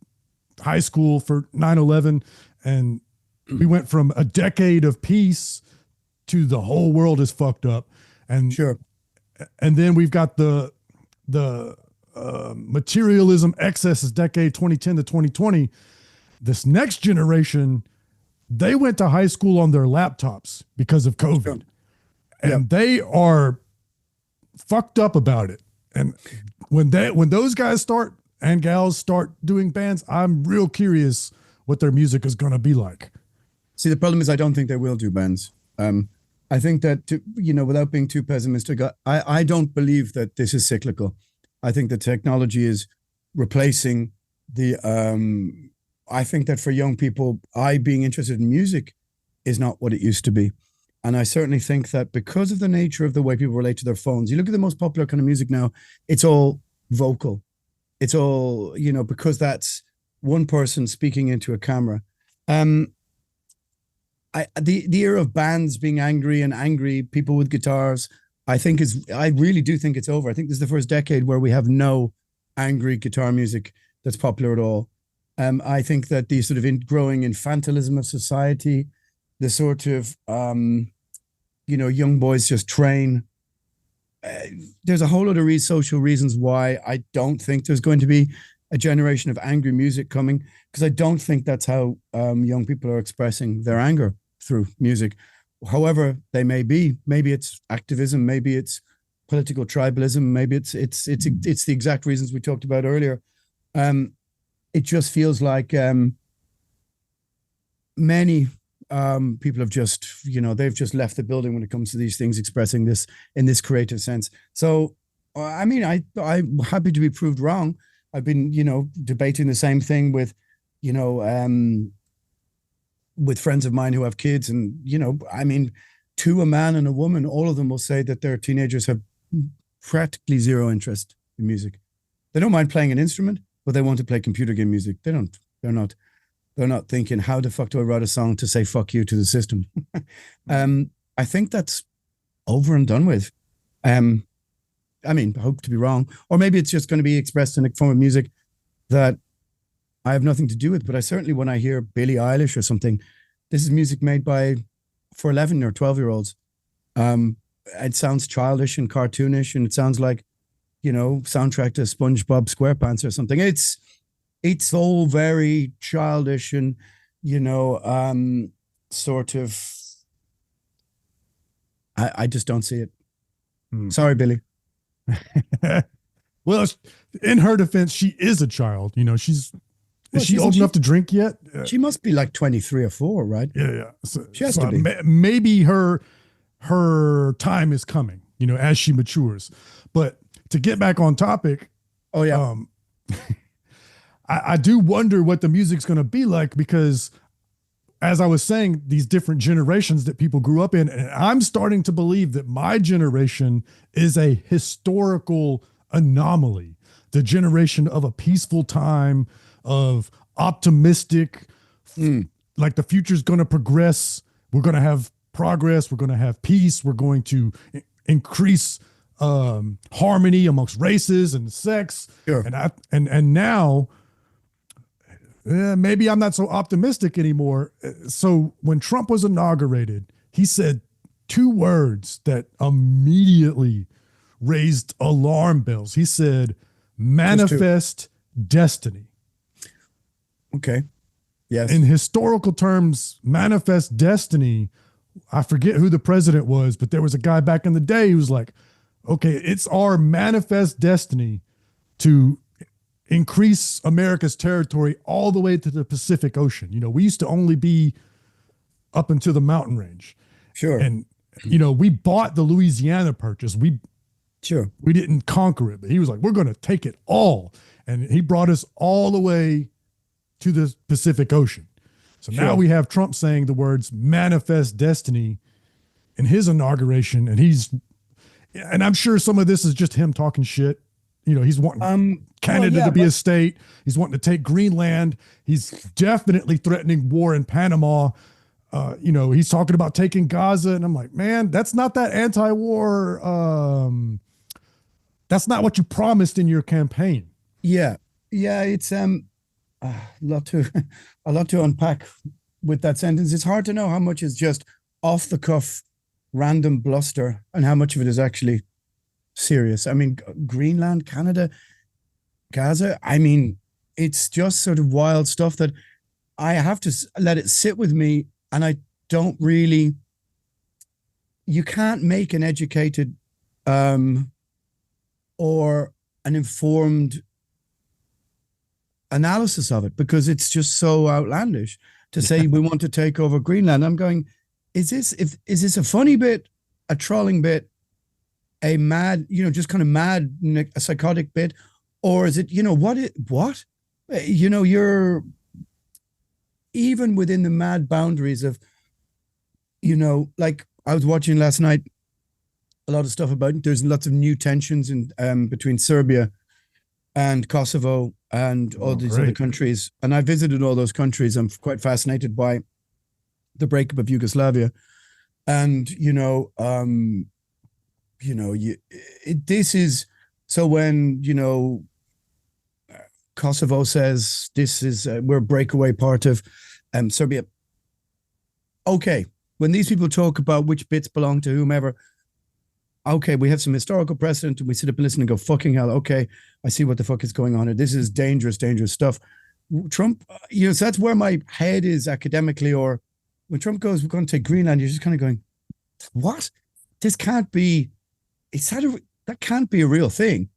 high school for 9/11, and we went from a decade of peace to the whole world is fucked up. And and then we've got the materialism excesses decade 2010 to 2020. This next generation, they went to high school on their laptops because of COVID. And they are fucked up about it. And when those guys start and gals start doing bands, I'm real curious what their music is going to be like. See, the problem is I don't think they will do bands. I think that, without being too pessimistic, I don't believe that this is cyclical. I think the technology is replacing the, I think that for young people, being interested in music is not what it used to be. And I certainly think that because of the nature of the way people relate to their phones, you look at the most popular kind of music now, it's all vocal. It's all, because that's one person speaking into a camera. The era of bands being angry people with guitars, I really do think it's over. I think this is the first decade where we have no angry guitar music that's popular at all. I think that the sort of growing infantilism of society, the sort of, young boys just train. There's a whole lot of social reasons why I don't think there's going to be a generation of angry music coming, because I don't think that's how young people are expressing their anger through music. However, they may be. Maybe it's activism. Maybe it's political tribalism. Maybe it's the exact reasons we talked about earlier. It just feels like many people have just, they've just left the building when it comes to these things, expressing this in this creative sense. So, I'm happy to be proved wrong. I've been, debating the same thing with friends of mine who have kids, and, to a man and a woman, all of them will say that their teenagers have practically zero interest in music. They don't mind playing an instrument, but they want to play computer game music. They're not thinking, how the fuck do I write a song to say fuck you to the system? I think that's over and done with. I hope to be wrong. Or maybe it's just going to be expressed in a form of music that I have nothing to do with. But I certainly, when I hear Billie Eilish or something, this is music made for 11 or 12-year-olds. It sounds childish and cartoonish, and it sounds like, soundtrack to SpongeBob SquarePants or something. It's all very childish and, sort of, I just don't see it. Sorry, Billy. Well, in her defense, she is a child. Is she old enough to drink yet? She must be like 23 or 4, right? Yeah. So, she has to be. Maybe her time is coming, as she matures. But to get back on topic. Oh, yeah. I do wonder what the music's going to be like, because as I was saying, these different generations that people grew up in, and I'm starting to believe that my generation is a historical anomaly, the generation of a peaceful time, of optimistic, like the future's going to progress. We're going to have progress. We're going to have peace. We're going to increase harmony amongst races and sex. Sure. And now, maybe I'm not so optimistic anymore. So when Trump was inaugurated, he said 2 words that immediately raised alarm bells. He said, manifest destiny. Okay. Yes. In historical terms, manifest destiny, I forget who the president was, but there was a guy back in the day who was like, okay, it's our manifest destiny to increase America's territory all the way to the Pacific Ocean. We used to only be up into the mountain range. Sure. And, we bought the Louisiana Purchase. We didn't conquer it, but he was like, we're going to take it all. And he brought us all the way to the Pacific Ocean. So now we have Trump saying the words manifest destiny in his inauguration. And I'm sure some of this is just him talking shit. He's wanting Canada to be a state. He's wanting to take Greenland. He's definitely threatening war in Panama. He's talking about taking Gaza. And I'm like, man, that's not that anti-war. That's not what you promised in your campaign. Yeah. Yeah. It's a lot to unpack with that sentence. It's hard to know how much is just off the cuff, random bluster and how much of it is actually serious. I mean, Greenland, Canada, Gaza. I mean, it's just sort of wild stuff that I have to let it sit with me. And I don't really, you can't make an educated or an informed analysis of it because it's just so outlandish to say we want to take over Greenland. I'm going, is this a funny bit, a trolling bit, a mad, just kind of mad, a psychotic bit, or is it, what? You're even within the mad boundaries of, like I was watching last night, a lot of stuff about, there's lots of new tensions in between Serbia and Kosovo and all these other countries. And I visited all those countries. I'm quite fascinated by the breakup of Yugoslavia. And, this is, so when, Kosovo says this is, we're a breakaway part of Serbia. Okay. When these people talk about which bits belong to whomever, okay, we have some historical precedent and we sit up and listen and go, fucking hell, okay, I see what the fuck is going on here. This is dangerous, dangerous stuff. Trump, so that's where my head is academically, or when Trump goes, we're going to take Greenland, you're just kind of going, what? This can't be, that can't be a real thing.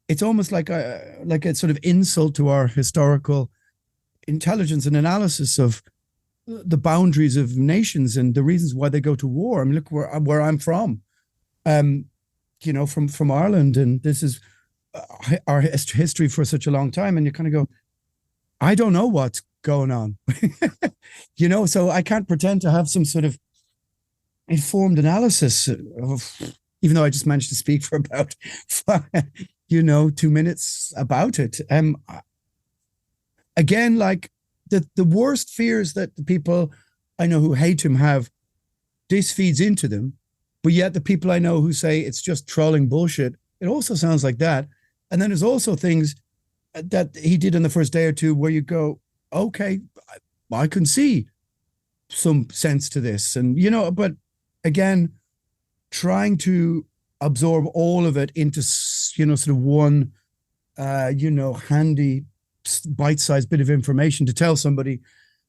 It's almost like a sort of insult to our historical intelligence and analysis of the boundaries of nations and the reasons why they go to war. I mean, look where I'm from. From Ireland, and this is our history for such a long time, and you kind of go, I don't know what's going on, so I can't pretend to have some sort of informed analysis of, even though I just managed to speak for about 2 minutes about it. Again, like the worst fears that the people I know who hate him have, this feeds into them. But yet the people I know who say it's just trolling bullshit, it also sounds like that. And then there's also things that he did in the first day or two where you go, okay, I can see some sense to this. And, but again, trying to absorb all of it into, sort of one, handy bite-sized bit of information to tell somebody,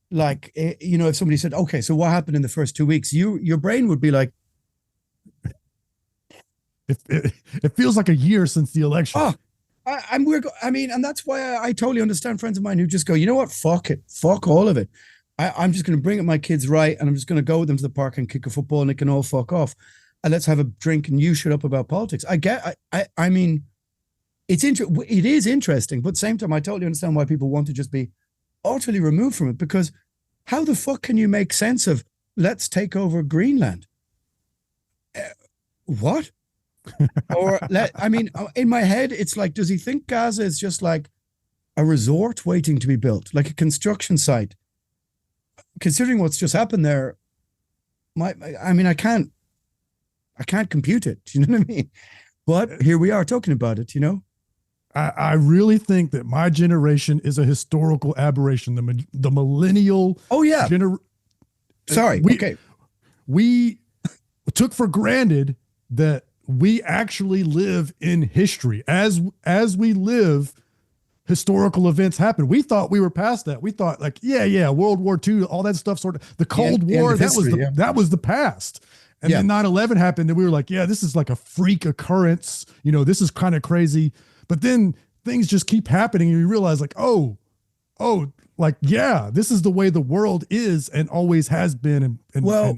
like, if somebody said, okay, so what happened in the first 2 weeks? Your brain would be like, it feels like a year since the election. Oh, and that's why I totally understand friends of mine who just go, you know what? Fuck it. Fuck all of it. I'm just going to bring up my kids right, and I'm just going to go with them to the park and kick a football, and it can all fuck off. And let's have a drink, and you shut up about politics. I mean, it is interesting, but at the same time, I totally understand why people want to just be utterly removed from it, because how the fuck can you make sense of let's take over Greenland? What? Or in my head, it's like, does he think Gaza is just like a resort waiting to be built, like a construction site? Considering what's just happened there, I can't compute it. You know what I mean? But here we are talking about it. I really think that my generation is a historical aberration. The millennial. Oh yeah. We took for granted that we actually live in history. As we live, historical events happen. We thought we were past that. We thought like, World War II, all that stuff, sort of the Cold War, that was the past. And then 9/11 happened, and we were like, this is like a freak occurrence. This is kind of crazy. But then things just keep happening, and you realize like, like, yeah, this is the way the world is and always has been, and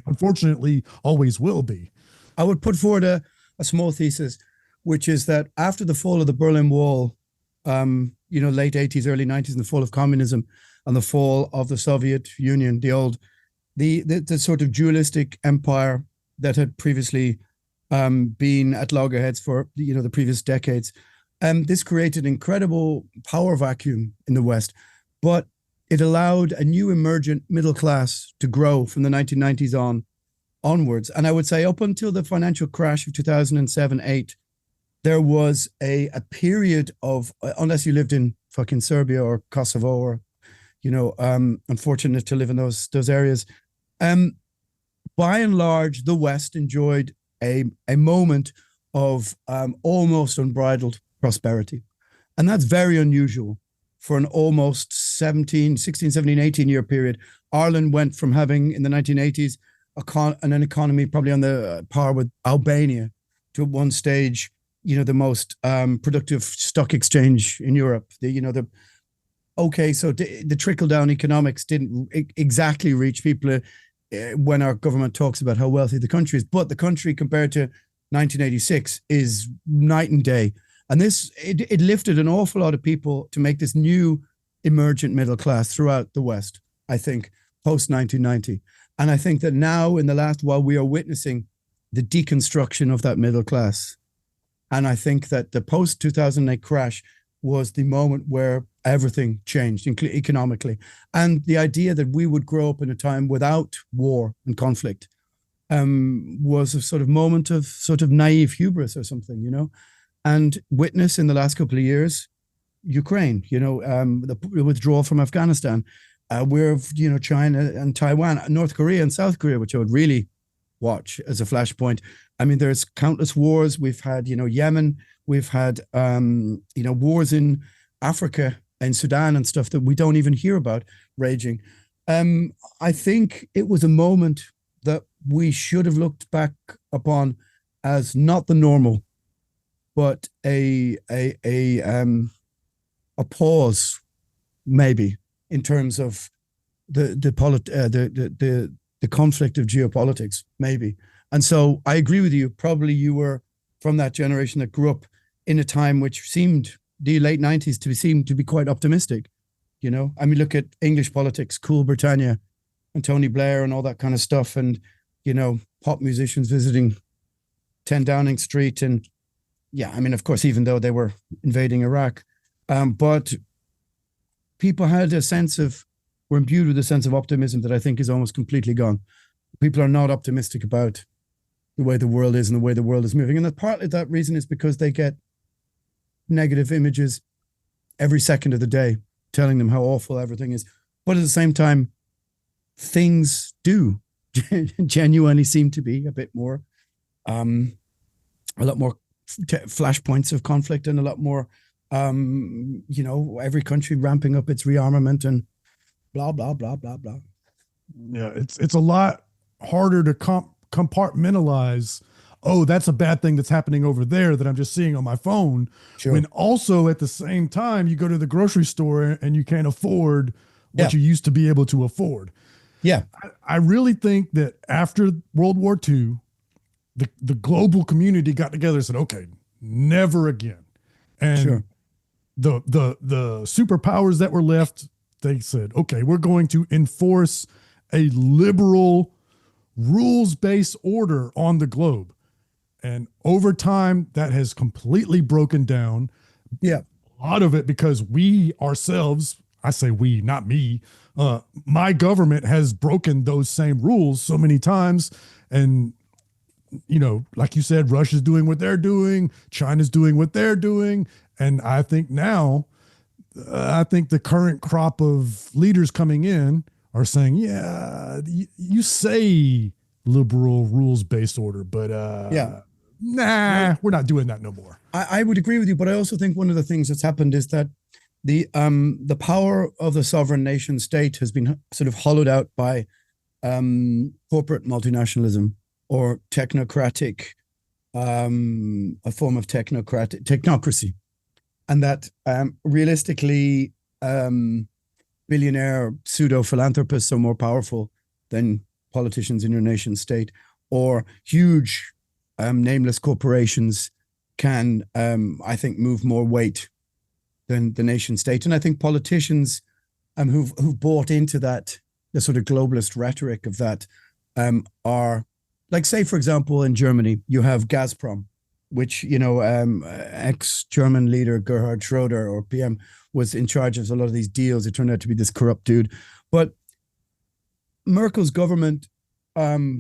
unfortunately always will be. I would put forward a small thesis, which is that after the fall of the Berlin Wall, late 80s, early 90s, and the fall of communism and the fall of the Soviet Union, the sort of dualistic empire that had previously been at loggerheads for the previous decades, this created an incredible power vacuum in the West, but it allowed a new emergent middle class to grow from the 1990s onwards. And I would say up until the financial crash of 2007-8, there was a period of, unless you lived in fucking Serbia or Kosovo or, unfortunate to live in those areas, by and large, the West enjoyed a moment of almost unbridled prosperity. And that's very unusual for an almost 16, 17, 18 year period. Ireland went from having, in the 1980s, an economy probably on the par with Albania to at one stage, the most productive stock exchange in Europe. So the trickle down economics didn't exactly reach people when our government talks about how wealthy the country is, but the country compared to 1986 is night and day. And it lifted an awful lot of people to make this new emergent middle class throughout the West, I think, post 1990. And I think that now in the last while we are witnessing the deconstruction of that middle class. And I think that the post 2008 crash was the moment where everything changed economically. And the idea that we would grow up in a time without war and conflict was a sort of moment of sort of naive hubris or something, and witness in the last couple of years, Ukraine, the withdrawal from Afghanistan, where, China and Taiwan, North Korea and South Korea, which I would really watch as a flashpoint. I mean, there's countless wars. We've had, Yemen, we've had, wars in Africa and Sudan and stuff that we don't even hear about raging. I think it was a moment that we should have looked back upon as not the normal, but a pause, maybe, in terms of the conflict of geopolitics, maybe. And so I agree with you. Probably you were from that generation that grew up in a time which seemed, the late 90s, seemed to be quite optimistic. I mean, look at English politics, Cool Britannia and Tony Blair and all that kind of stuff. And, pop musicians visiting 10 Downing Street. And yeah, I mean, of course, even though they were invading Iraq, but people were imbued with a sense of optimism that I think is almost completely gone. People are not optimistic about the way the world is and the way the world is moving. And partly that reason is because they get negative images every second of the day telling them how awful everything is. But at the same time, things do genuinely seem to be a bit more, a lot more flashpoints of conflict and a lot more, every country ramping up its rearmament and blah, blah, blah, blah, blah. Yeah, it's a lot harder to compartmentalize. Oh, that's a bad thing that's happening over there that I'm just seeing on my phone. Sure. When also at the same time, you go to the grocery store and you can't afford what you used to be able to afford. Yeah. I really think that after World War II, the global community got together and said, okay, never again. And the superpowers that were left, they said, okay, we're going to enforce a liberal rules-based order on the globe. And over time, that has completely broken down. Yeah. A lot of it because we ourselves, I say we, not me, my government has broken those same rules so many times. And, like you said, Russia's doing what they're doing, China's doing what they're doing. And I think now, the current crop of leaders coming in are saying, yeah, you say liberal rules-based order, but nah, we're not doing that no more. I would agree with you, but I also think one of the things that's happened is that the power of the sovereign nation state has been sort of hollowed out by corporate multinationalism or technocratic, a form of technocracy. And that realistically, billionaire pseudo philanthropists are more powerful than politicians in your nation state, or huge nameless corporations can, I think, move more weight than the nation state. And I think politicians who've bought into that, the sort of globalist rhetoric of that, are like, say, for example, in Germany, you have Gazprom, which, ex-German leader Gerhard Schroeder, or PM, was in charge of a lot of these deals. It turned out to be this corrupt dude. But Merkel's government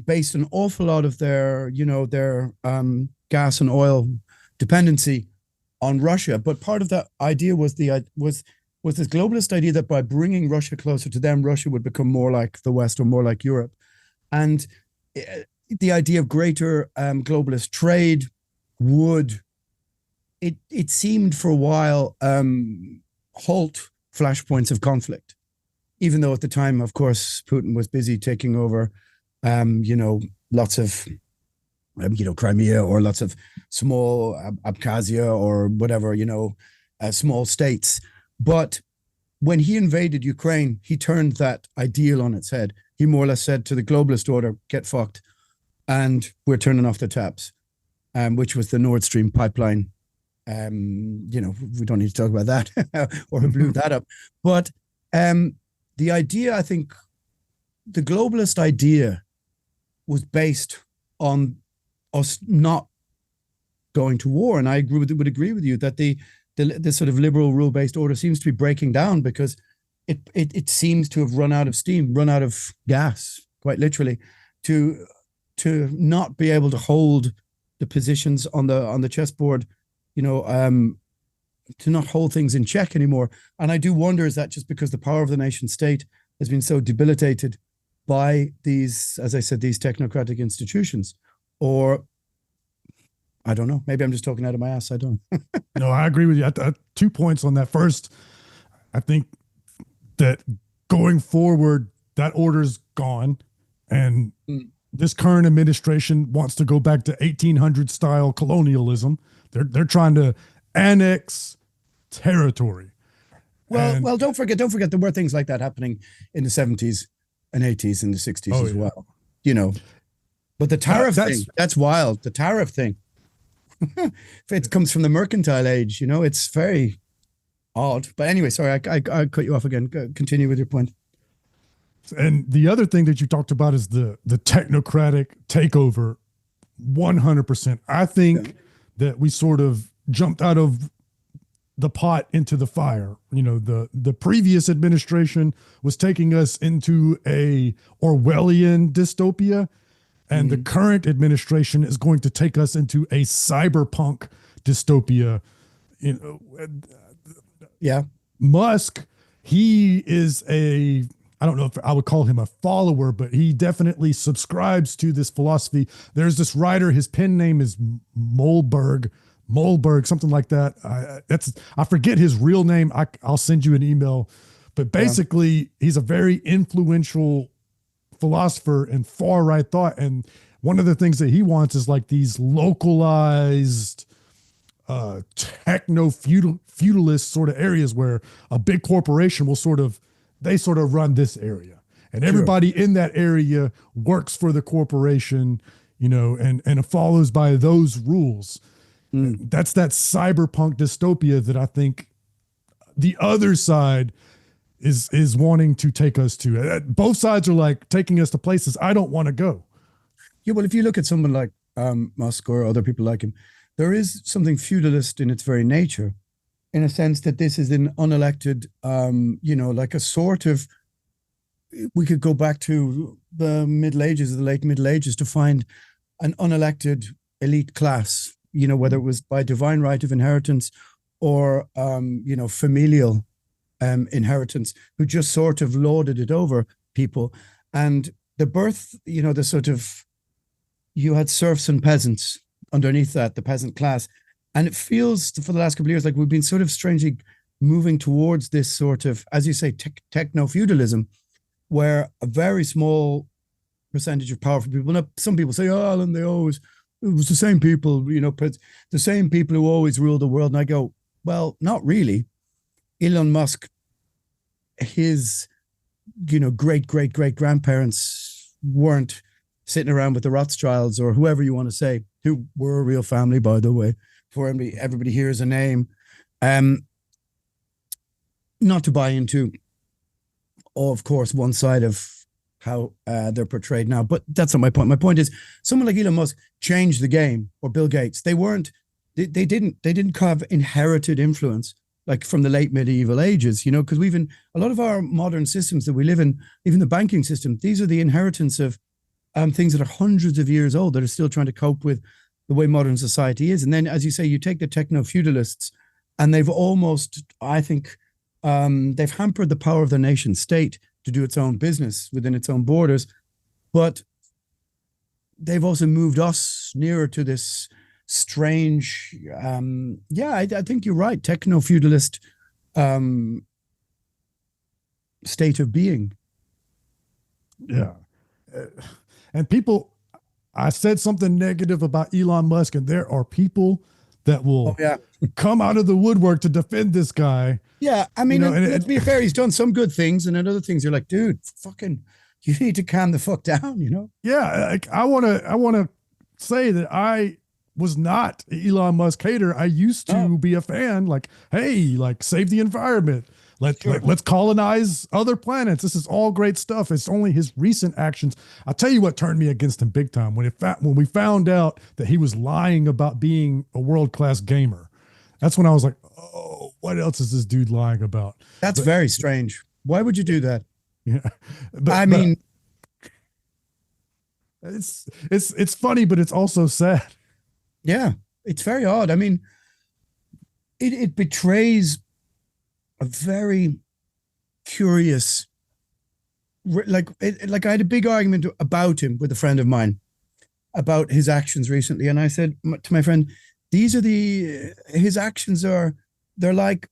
based an awful lot of their gas and oil dependency on Russia. But part of that idea was was this globalist idea that by bringing Russia closer to them, Russia would become more like the West, or more like Europe. And the idea of greater globalist trade would, it seemed for a while, halt flashpoints of conflict, even though at the time, of course, Putin was busy taking over, lots of, Crimea, or lots of small Abkhazia, or whatever, small states. But when he invaded Ukraine, he turned that ideal on its head. He more or less said to the globalist order, get fucked, and we're turning off the taps, which was the Nord Stream pipeline. We don't need to talk about that or who blew that up. But the idea, I think, the globalist idea was based on us not going to war. And I would agree with you that the sort of liberal rule-based order seems to be breaking down, because it seems to have run out of steam, run out of gas, quite literally, to not be able to hold the positions on the chessboard, to not hold things in check anymore. And I do wonder, is that just because the power of the nation state has been so debilitated by these, as I said, these technocratic institutions? Or I don't know. Maybe I'm just talking out of my ass. I don't. No, I agree with you. 2 points on that. First, I think that going forward, that order's gone, and this current administration wants to go back to 1800 style colonialism. They're trying to annex territory. Well, don't forget there were things like that happening in the 70s and 80s and the 60s as well. But the tariff thing, that's wild. The tariff thing. It comes from the mercantile age, it's very odd. But anyway, sorry, I cut you off again. Continue with your point. And the other thing that you talked about is the technocratic takeover. 100%. I think that we sort of jumped out of the pot into the fire. The previous administration was taking us into a Orwellian dystopia, and the current administration is going to take us into a cyberpunk dystopia. Musk, he is I don't know if I would call him a follower, but he definitely subscribes to this philosophy. There's this writer, his pen name is Mollberg, something like that. I forget his real name. I'll send you an email, but basically he's a very influential philosopher and far right thought. And one of the things that he wants is like these localized techno-feudalist sort of areas where a big corporation will sort of run this area, and everybody in that area works for the corporation, and it follows by those rules. That's that cyberpunk dystopia that I think the other side is wanting to take us to. Both sides are like taking us to places I don't want to go. Yeah, well, if you look at someone like Musk or other people like him, there is something feudalist in its very nature, in a sense that this is an unelected, like a sort of, we could go back to the Middle Ages, the late Middle Ages, to find an unelected elite class, whether it was by divine right of inheritance or, familial inheritance, who just sort of lorded it over people. And the birth, the sort of, you had serfs and peasants underneath that, the peasant class. And it feels for the last couple of years like we've been sort of strangely moving towards this sort of, as you say, techno-feudalism, where a very small percentage of powerful people, now some people say, oh, Alan, it was the same people, the same people who always rule the world. And I go, well, not really. Elon Musk his, great grandparents weren't sitting around with the Rothschilds or whoever you want to say, who were a real family, by the way, before everybody hears a name. Not to buy into, of course, one side of how they're portrayed now, but that's not my point. My point is, someone like Elon Musk changed the game, or Bill Gates. They didn't have inherited influence like from the late medieval ages, because a lot of our modern systems that we live in, even the banking system, these are the inheritance of things that are hundreds of years old that are still trying to cope with the way modern society is. And then, as you say, you take the techno-feudalists, and they've almost, I think, they've hampered the power of the nation state to do its own business within its own borders. But they've also moved us nearer to this strange, I think you're right, techno-feudalist state of being. Yeah. And people, I said something negative about Elon Musk, and there are people that will come out of the woodwork to defend this guy. Yeah, I mean, let's be fair, he's done some good things, and then other things you're like, dude, fucking, you need to calm the fuck down, Yeah, like, I want to say that I was not an Elon Musk hater. I used to be a fan, like, hey, like, save the environment. Let's colonize other planets. This is all great stuff. It's only his recent actions. I'll tell you what turned me against him big time. When we found out that he was lying about being a world-class gamer, that's when I was like, oh, what else is this dude lying about? That's very strange. Why would you do that? Yeah, I mean, it's funny, but it's also sad. Yeah, it's very odd. I mean, it betrays a very curious, like I had a big argument about him with a friend of mine about his actions recently, and I said to my friend, his actions they're like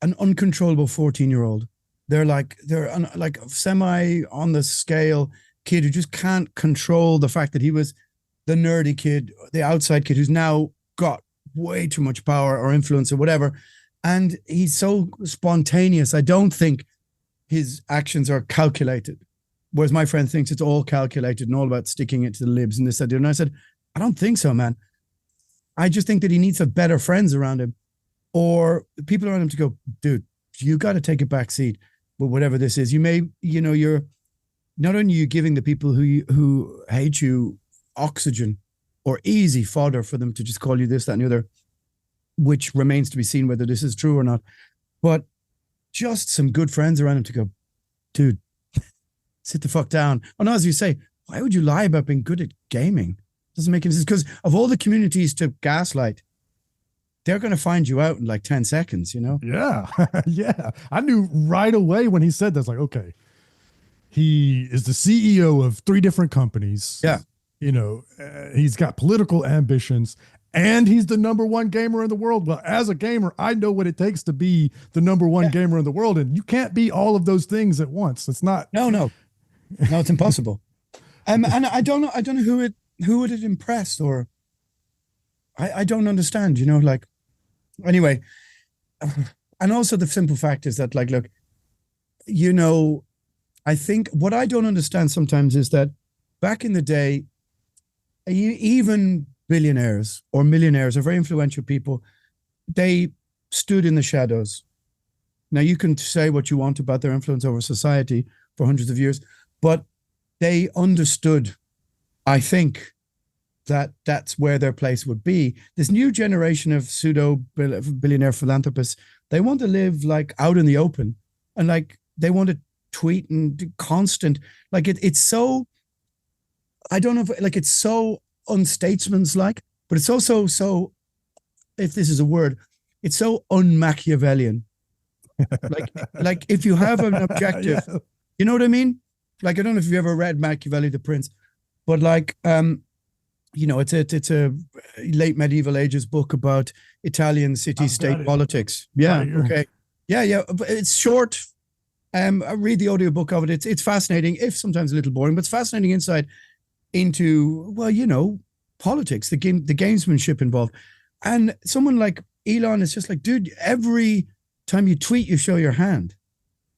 an uncontrollable 14-year-old. They're like semi on the scale kid who just can't control the fact that he was the nerdy kid, the outside kid who's now got way too much power or influence or whatever. And he's so spontaneous. I don't think his actions are calculated. Whereas my friend thinks it's all calculated and all about sticking it to the libs and this, that, and I said, I don't think so, man. I just think that he needs to have better friends around him or people around him to go, dude, you got to take a back seat with whatever this is. You're not only you giving the people who hate you oxygen or easy fodder for them to just call you this, that, and the other, which remains to be seen whether this is true or not, but just some good friends around him to go, dude, sit the fuck down. And as you say, why would you lie about being good at gaming? Doesn't make any sense, because of all the communities to gaslight, they're going to find you out in like 10 seconds, Yeah. Yeah. I knew right away when he said that. It's like, okay, he is the CEO of 3 different companies. Yeah. He's got political ambitions and he's the number 1 gamer in the world. Well, as a gamer, I know what it takes to be the number 1 gamer in the world. And you can't be all of those things at once. It's not. No, it's impossible. And I don't know who it impressed, or I don't understand, anyway. And also the simple fact is that, like, look, I think what I don't understand sometimes is that back in the day, even billionaires or millionaires or very influential people, they stood in the shadows. Now, you can say what you want about their influence over society for hundreds of years, but they understood, I think, that that's where their place would be. This new generation of pseudo-billionaire philanthropists, they want to live like out in the open, and like they want to tweet and constant, like it's so, I don't know if like it's so unstatesmanlike, but it's also so, if this is a word, it's so un-Machiavellian. like if you have an objective, yeah. You know what I mean? Like, I don't know if you've ever read Machiavelli the Prince, but like, it's a late medieval ages book about Italian city-state politics. Yeah. Okay. Yeah. It's short. I read the audiobook of it. It's fascinating, if sometimes a little boring, but it's fascinating insight into, politics, the gamesmanship involved. And someone like Elon is just like, dude, every time you tweet, you show your hand.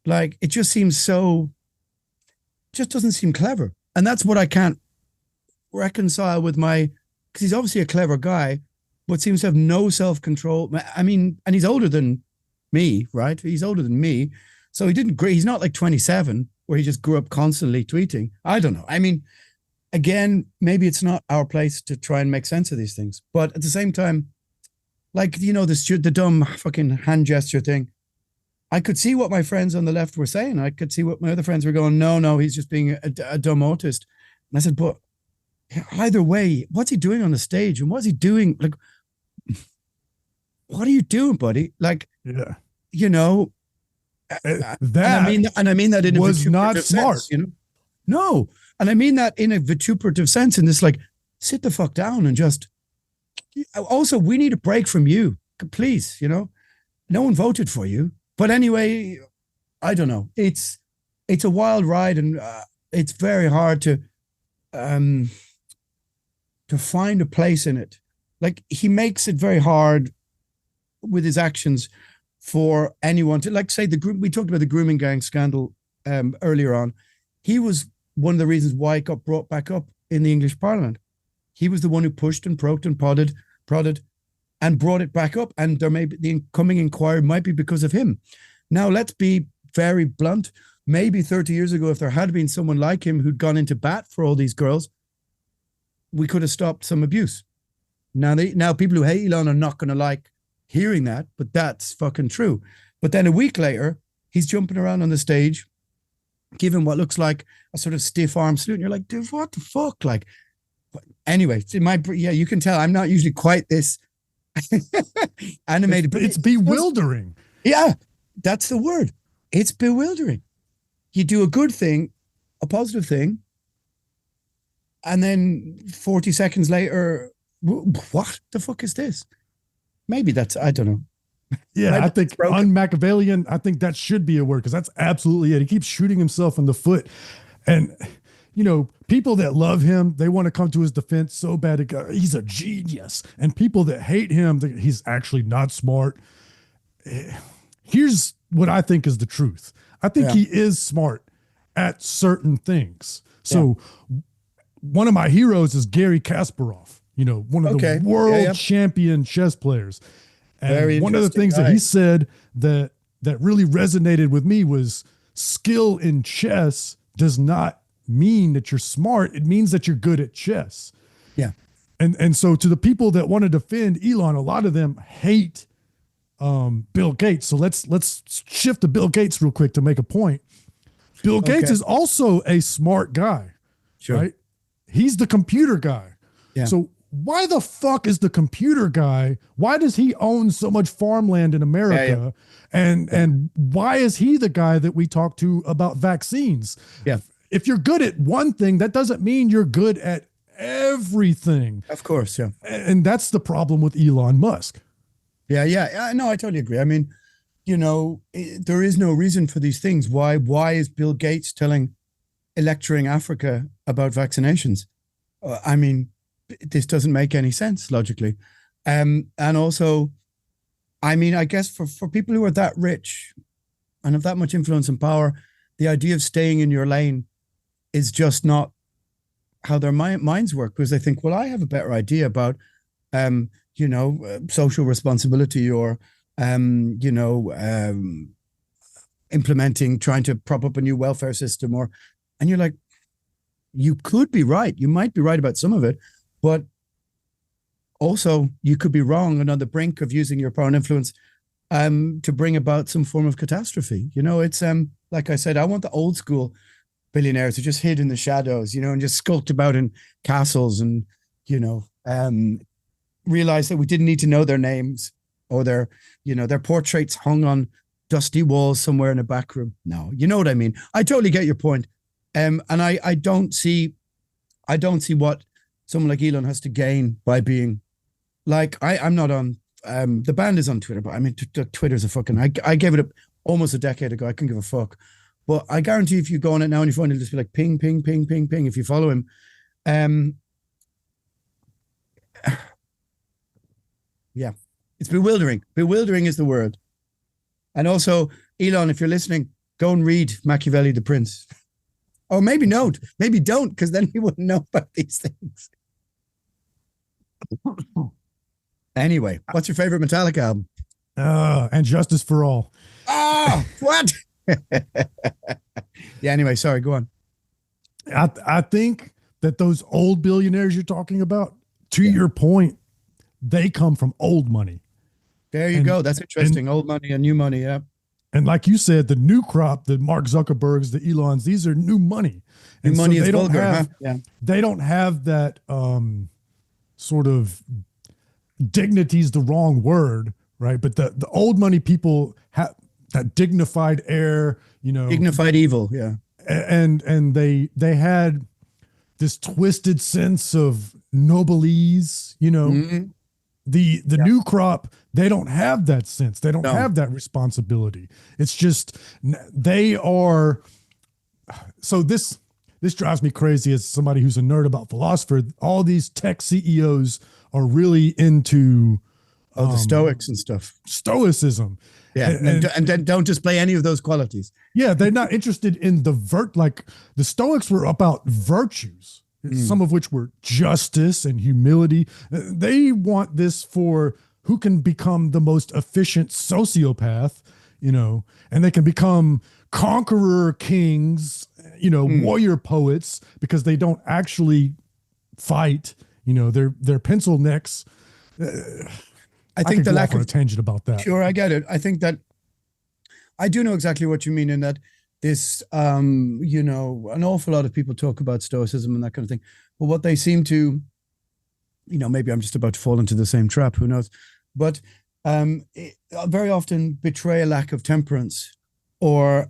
Like, it just seems so, just doesn't seem clever. And that's what I can't reconcile with my, because he's obviously a clever guy, but seems to have no self-control. I mean, and he's older than me, right? He's older than me. So he's not like 27 where he just grew up constantly tweeting. I don't know. I mean, again, maybe it's not our place to try and make sense of these things. But at the same time, like, the dumb fucking hand gesture thing. I could see what my friends on the left were saying. I could see what my other friends were going, no, he's just being a dumb autist. And I said, but either way, what's he doing on the stage? And what's he doing? Like, what are you doing, buddy? Like, yeah, that and I mean that in a was not smart. Sense, No, and I mean that in a vituperative sense. In this, like, sit the fuck down and just. Also, we need a break from you, please. No one voted for you. But anyway, I don't know. It's a wild ride, and it's very hard to find a place in it. Like, he makes it very hard with his actions for anyone to, like, say, we talked about the grooming gang scandal earlier on. He was one of the reasons why it got brought back up in the English Parliament. He was the one who pushed and poked and prodded and brought it back up. And there may be the incoming inquiry might be because of him. Now, let's be very blunt. Maybe 30 years ago, if there had been someone like him who'd gone into bat for all these girls, we could have stopped some abuse. Now people who hate Elon are not going to like hearing that, but that's fucking true. But then a week later, he's jumping around on the stage, giving what looks like a sort of stiff arm salute. And you're like, dude, what the fuck? Like, anyway, you can tell I'm not usually quite this animated, but it's bewildering. Yeah, that's the word. It's bewildering. You do a good thing, a positive thing, and then 40 seconds later, what the fuck is this? Maybe that's, I don't know. Yeah, I think un-Machiavellian, I think that should be a word, because that's absolutely it. He keeps shooting himself in the foot. And, people that love him, they want to come to his defense so bad. He's a genius. And people that hate him, he's actually not smart. Here's what I think is the truth. I think he is smart at certain things. So one of my heroes is Garry Kasparov, one of the world champion chess players. And one of the things that he said that really resonated with me was skill in chess does not mean that you're smart. It means that you're good at chess. Yeah. And so to the people that want to defend Elon, a lot of them hate Bill Gates. So let's shift to Bill Gates real quick to make a point. Bill Gates is also a smart guy, right? He's the computer guy. Yeah. So why the fuck is the computer guy? Why does he own so much farmland in America? And why is he the guy that we talk to about vaccines? Yeah. If you're good at one thing, that doesn't mean you're good at everything. Of course, yeah. And that's the problem with Elon Musk. Yeah. No, I totally agree. I mean, there is no reason for these things. Why is Bill Gates lecturing Africa about vaccinations? I mean, this doesn't make any sense logically. And also, I mean, I guess for people who are that rich and have that much influence and power, the idea of staying in your lane is just not how their minds work, because they think, well, I have a better idea about, social responsibility or, implementing, trying to prop up a new welfare system, and you're like, you could be right. You might be right about some of it, but also you could be wrong and on the brink of using your power and influence to bring about some form of catastrophe. It's like I said, I want the old school billionaires who just hid in the shadows, and just skulked about in castles and, realized that we didn't need to know their names or their portraits hung on dusty walls somewhere in a back room. No, you know what I mean? I totally get your point. And I don't see what someone like Elon has to gain by being like, I'm not on, the band is on Twitter, but I mean, Twitter's a fucking, I gave it almost a decade ago. I couldn't give a fuck. But I guarantee if you go on it now on your phone, it'll just be like ping, ping, ping, ping, ping. If you follow him, yeah, it's bewildering. Bewildering is the word. And also, Elon, if you're listening, Go and read Machiavelli the Prince. Or maybe don't, because then you wouldn't know about these things. Anyway, what's your favorite Metallica album? And Justice for All. What? Yeah, anyway, sorry, go on. I think that those old billionaires you're talking about, to your point, they come from old money. There you go. That's interesting. Old money and new money, yeah. And like you said, the new crop, the Mark Zuckerbergs, the Elons, these are new money. New and money so is vulgar, huh? Yeah. They don't have that sort of dignity is the wrong word, right? But the old money people have that dignified air, dignified evil, yeah. And they had this twisted sense of noblesse, Mm-hmm. The new crop, they don't have that sense. They don't have that responsibility. It's just they are. So this drives me crazy as somebody who's a nerd about philosophy. All these tech CEOs are really into the Stoics and stuff. Stoicism. Yeah, and don't display any of those qualities. Yeah, they're not interested in like the Stoics were about virtues. Some of which were justice and humility. They want this for who can become the most efficient sociopath, and they can become conqueror kings, warrior poets, because they don't actually fight. They're pencil necks. I think the lack of a tangent about that. Sure, I get it. I think that I do know exactly what you mean in that. This, an awful lot of people talk about Stoicism and that kind of thing. But what they seem to, maybe I'm just about to fall into the same trap, who knows? But very often betray a lack of temperance or,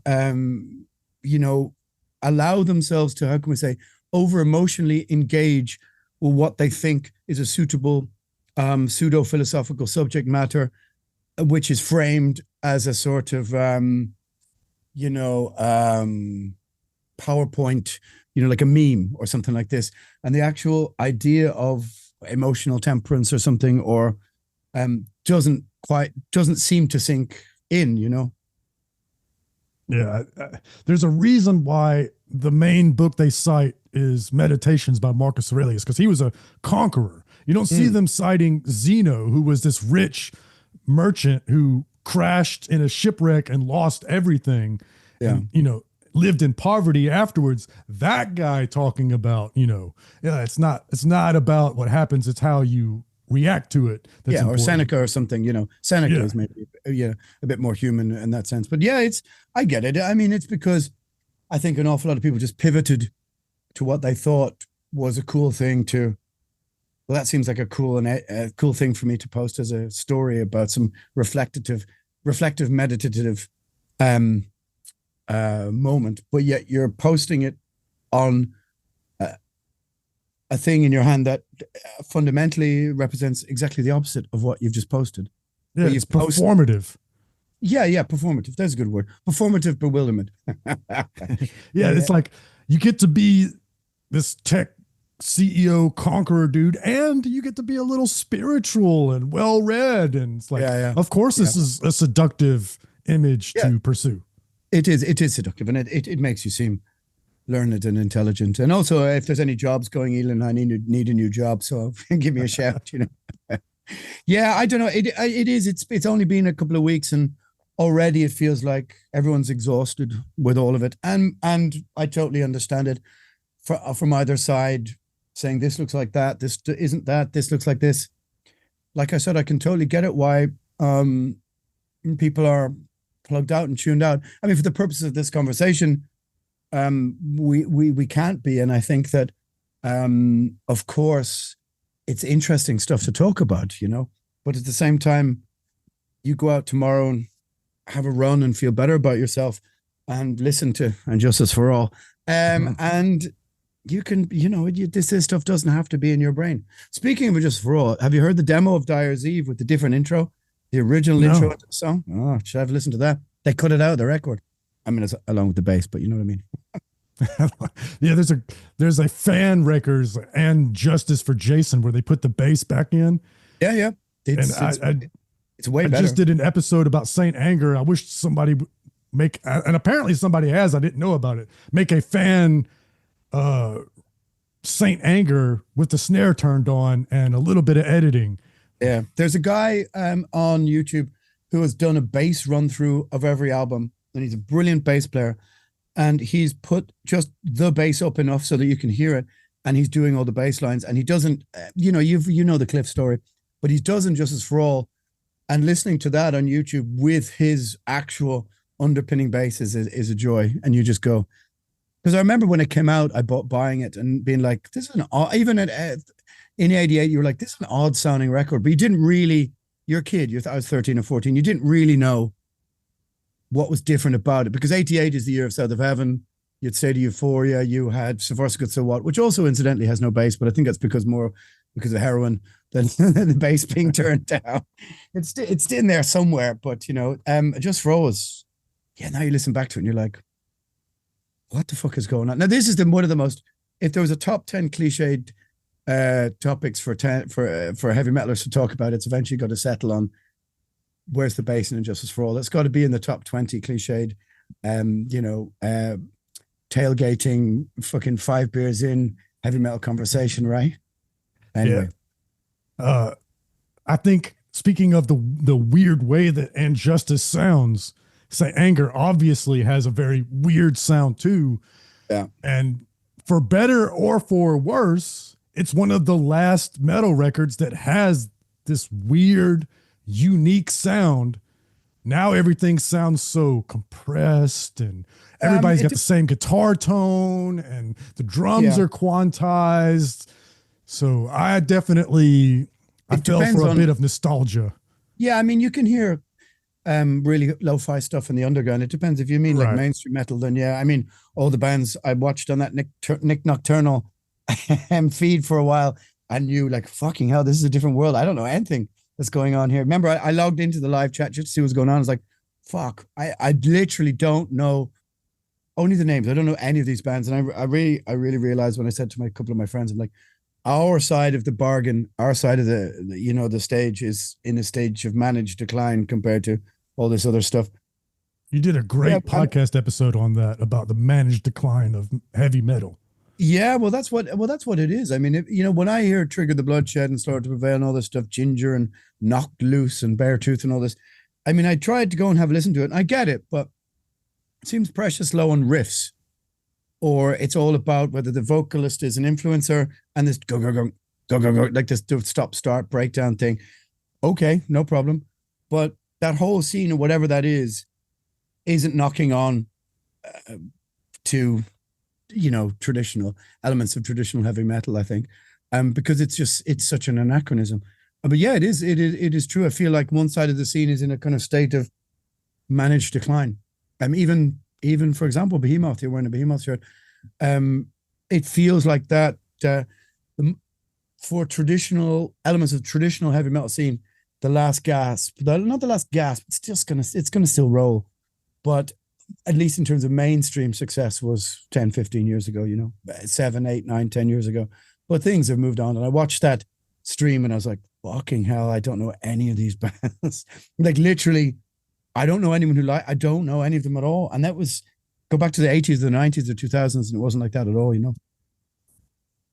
allow themselves to, how can we say, over emotionally engage with what they think is a suitable pseudo-philosophical subject matter, which is framed as a sort of, PowerPoint, like a meme or something like this. And the actual idea of emotional temperance or something, or doesn't seem to sink in, Yeah. There's a reason why the main book they cite is Meditations by Marcus Aurelius, because he was a conqueror. You don't see them citing Zeno, who was this rich merchant who crashed in a shipwreck and lost everything and lived in poverty afterwards. That guy talking about, it's not about what happens, it's how you react to it. That's important. Or Seneca or something, Seneca is maybe a bit more human in that sense. But I get it. I mean, it's because I think an awful lot of people just pivoted to what they thought was a cool thing to, well, that seems like a cool thing for me to post as a story about some reflective, meditative moment, but yet you're posting it on a thing in your hand that fundamentally represents exactly the opposite of what you've just posted. Yeah, it's performative. Yeah, performative. That's a good word. Performative bewilderment. It's like you get to be this tech CEO conqueror dude, and you get to be a little spiritual and well-read, and it's like, of course this is a seductive image to pursue. It is seductive, and it makes you seem learned and intelligent. And also, if there's any jobs going, Elon, I need a new job, so give me a shout. Yeah, I don't know. It's only been a couple of weeks, and already it feels like everyone's exhausted with all of it, and I totally understand it from either side, saying this looks like that, this isn't that, this looks like this. Like I said, I can totally get it why people are plugged out and tuned out. I mean, for the purposes of this conversation, we can't be. And I think that, of course, it's interesting stuff to talk about, but at the same time, you go out tomorrow and have a run and feel better about yourself and listen to And Justice for All. And you can, this stuff doesn't have to be in your brain. Speaking of Justice for All, have you heard the demo of Dyer's Eve with the different intro? The original intro to the song? Oh, should I have listened to that? They cut it out of the record. I mean, it's along with the bass, but you know what I mean? Yeah, there's a fan records and Justice for Jason where they put the bass back in. Yeah. It's way better. I just did an episode about Saint Anger. I wish somebody make, and apparently somebody has, I didn't know about it, make a fan Saint Anger with the snare turned on and a little bit of editing. Yeah. There's a guy on YouTube who has done a bass run through of every album, and he's a brilliant bass player. And he's put just the bass up enough so that you can hear it. And he's doing all the bass lines. And he doesn't, you know the Cliff story, but he does Injustice for All. And listening to that on YouTube with his actual underpinning bass is a joy. And you just go, because I remember when it came out, I buying it and being like, this is an odd, even in 88, you were like, this is an odd sounding record, but you didn't really, you're a kid, I was 13 or 14, you didn't really know what was different about it, because 88 is the year of South of Heaven. You'd say to Euphoria, you had So Far So Good So What, which also incidentally has no bass, but I think that's because of heroin than the bass being turned down. It's in there somewhere, but Just for All was, now you listen back to it and you're like, what the fuck is going on? Now this is one of the most, if there was a top 10 cliched topics for heavy metalers to talk about, it's eventually got to settle on where's the bass in Injustice for All. That's got to be in the top 20 cliched, tailgating, fucking 5 beers in, heavy metal conversation, right? Anyway. Yeah. I think, speaking of the weird way that Injustice sounds, Saint Anger obviously has a very weird sound too. Yeah. And for better or for worse, it's one of the last metal records that has this weird, unique sound. Now everything sounds so compressed and everybody's got the same guitar tone and the drums are quantized. So I definitely, I fell for a bit of nostalgia. Yeah, I mean, you can hear really lo-fi stuff in the underground. It depends. If you mean like mainstream metal, then yeah. I mean, all the bands I watched on that Nick Nocturnal feed for a while, I knew like, fucking hell, this is a different world. I don't know anything that's going on here. Remember, I logged into the live chat just to see what's going on. I was like, fuck, I literally don't know only the names. I don't know any of these bands. And I really realized when I said to a couple of my friends, I'm like, our side of the bargain, our side of the stage is in a stage of managed decline compared to all this other stuff. You did a great podcast episode on that, about the managed decline of heavy metal. Yeah, well, that's what it is. I mean, when I hear Trigger the Bloodshed and Slaughter to Prevail and all this stuff, Ginger and Knocked Loose and Beartooth and all this, I mean, I tried to go and have a listen to it, and I get it, but it seems precious low on riffs, or it's all about whether the vocalist is an influencer and this go, like this stop start breakdown thing. Okay, no problem, but that whole scene or whatever that is isn't knocking on to traditional elements of traditional heavy metal, I think, because it's such an anachronism. But yeah, it is true. I feel like one side of the scene is in a kind of state of managed decline. Even for example, Behemoth, you're wearing a Behemoth shirt. It feels like that for traditional elements of traditional heavy metal scene, the last gasp, not the last gasp, it's gonna still roll, but at least in terms of mainstream success was 10, 15 years ago, 7, 8, 9, 10 years ago. But things have moved on. And I watched that stream and I was like, fucking hell, I don't know any of these bands. Like literally, I don't know anyone I don't know any of them at all. And that was, go back to the 80s, the 90s, the 2000s, and it wasn't like that at all,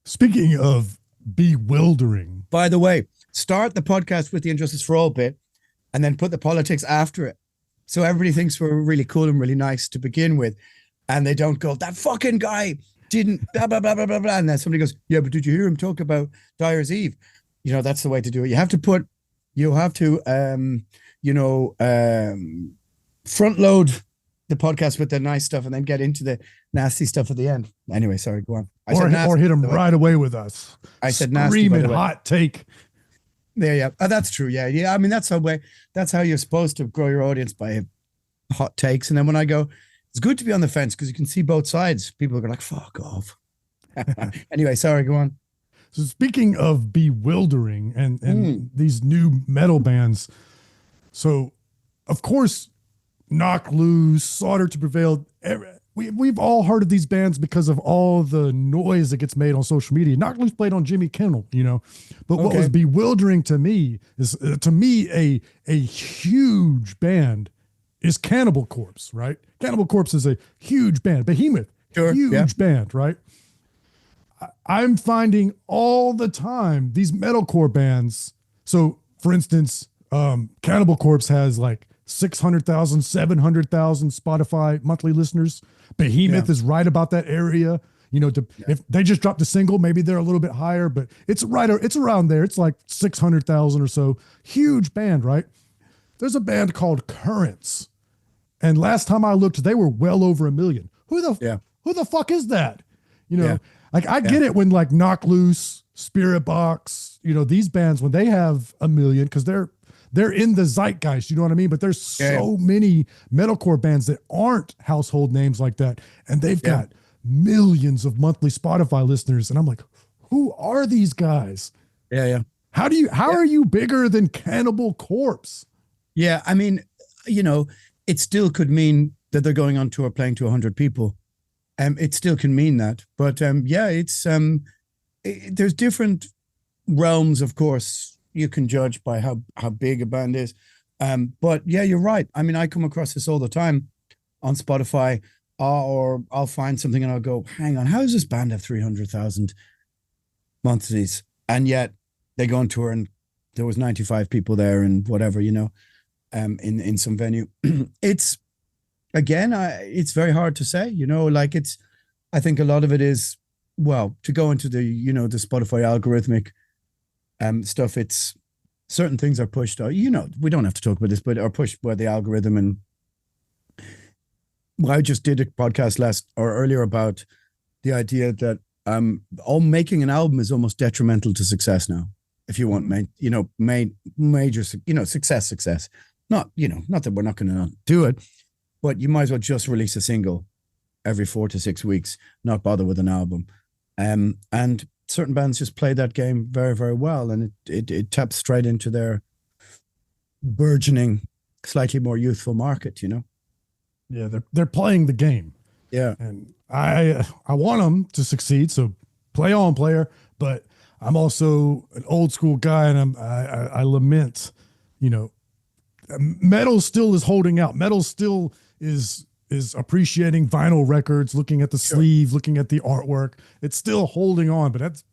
Speaking of bewildering. By the way, start the podcast with the Injustice for All bit and then put the politics after it. So everybody thinks we're really cool and really nice to begin with. And they don't go, that fucking guy didn't blah, blah, blah, blah, blah, blah. And then somebody goes, yeah, but did you hear him talk about Dyer's Eve? That's the way to do it. You have to front load the podcast with the nice stuff and then get into the nasty stuff at the end. Anyway, sorry, go on. Or hit them right away with us. I said nasty. Screaming hot take. There, yeah. Oh, that's true. Yeah, yeah. I mean, that's how you're supposed to grow your audience, by hot takes. And then when I go, it's good to be on the fence because you can see both sides. People are like, fuck off. Anyway, sorry, go on. So speaking of bewildering and these new metal bands, so of course, Knock Loose, Slaughter to Prevail, we've all heard of these bands because of all the noise that gets made on social media. Knock Loose played on Jimmy Kimmel, But what was bewildering to me is, a huge band is Cannibal Corpse, right? Cannibal Corpse is a huge band, Behemoth, Sure, huge band, right? I'm finding all the time these metalcore bands. So, for instance, Cannibal Corpse has like 600,000, 700,000 Spotify monthly listeners. Behemoth is right about that area. You know, if they just dropped a single, maybe they're a little bit higher, but it's around there. It's like 600,000 or so. Huge band, right? There's a band called Currents, and last time I looked, they were well over 1 million. Who the fuck is that? You know, like I get it when like Knock Loose, Spirit Box, you know, these bands when they have 1 million because they're in the zeitgeist, you know what I mean? But there's so many metalcore bands that aren't household names like that, and they've got millions of monthly Spotify listeners, and I'm like, who are these guys? How are you bigger than Cannibal Corpse? Yeah, I mean, you know, it still could mean that they're going on tour playing to 100 people. It still can mean that. But there's different realms, of course. You can judge by how big a band is. But yeah, you're right. I mean, I come across this all the time on Spotify, or I'll find something and I'll go, hang on, how does this band have 300,000 monthlies? And yet they go on tour and there was 95 people there and whatever, you know. In some venue. It's very hard to say, you know, like I think a lot of it is, well, to go into the, you know, the Spotify algorithmic stuff, it's certain things are pushed out, you know, we don't have to talk about this, but are pushed by the algorithm. And I just did a podcast earlier about the idea that making an album is almost detrimental to success now. If you want, major, you know, success. Not that we're not going to do it, but you might as well just release a single every 4 to 6 weeks, not bother with an album. And certain bands just play that game very, very well. And it taps straight into their burgeoning, slightly more youthful market, you know? Yeah, they're playing the game. Yeah. And I want them to succeed. So play on, player. But I'm also an old school guy, and I lament, you know, metal still is holding out. Metal still is appreciating vinyl records, looking at the sleeve, looking at the artwork. It's still holding on, but that's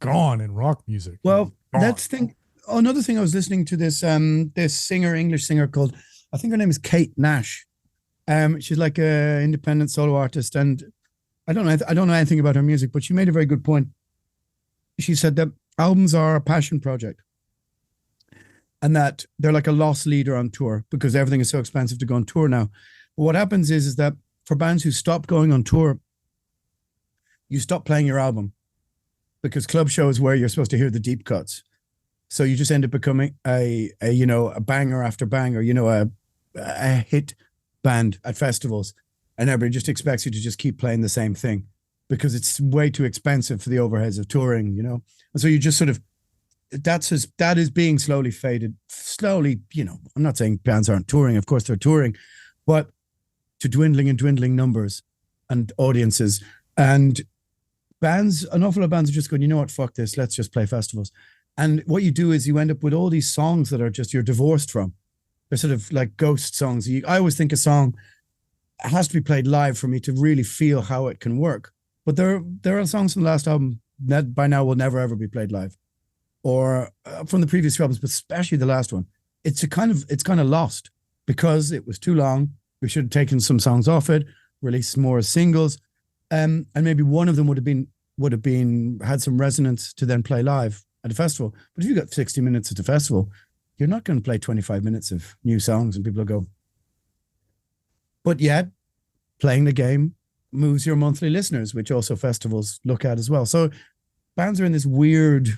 gone in rock music. Well, another thing I was listening to this English singer called, I think her name is Kate Nash. She's like an independent solo artist, and I don't know anything about her music, but she made a very good point. She said that albums are a passion project, and that they're like a loss leader on tour because everything is so expensive to go on tour now. But what happens is that for bands who stop going on tour, you stop playing your album because club shows where you're supposed to hear the deep cuts. So you just end up becoming a banger after banger, you know, a hit band at festivals, and everybody just expects you to just keep playing the same thing because it's way too expensive for the overheads of touring, you know. And so you just sort of, that is being slowly, you know, I'm not saying bands aren't touring, of course they're touring, but to dwindling numbers and audiences, and bands, an awful lot of bands are just going, you know what, fuck this, let's just play festivals. And what you do is you end up with all these songs that are just, you're divorced from. They're sort of like ghost songs. I always think a song has to be played live for me to really feel how it can work. But there are songs from the last album that by now will never ever be played live, or from the previous albums, but especially the last one. It's kind of lost because it was too long. We should have taken some songs off it, released more as singles, and maybe one of them would have been had some resonance to then play live at a festival. But if you got 60 minutes at a festival, you're not going to play 25 minutes of new songs and people will go. But yet, playing the game moves your monthly listeners, which also festivals look at as well. So bands are in this weird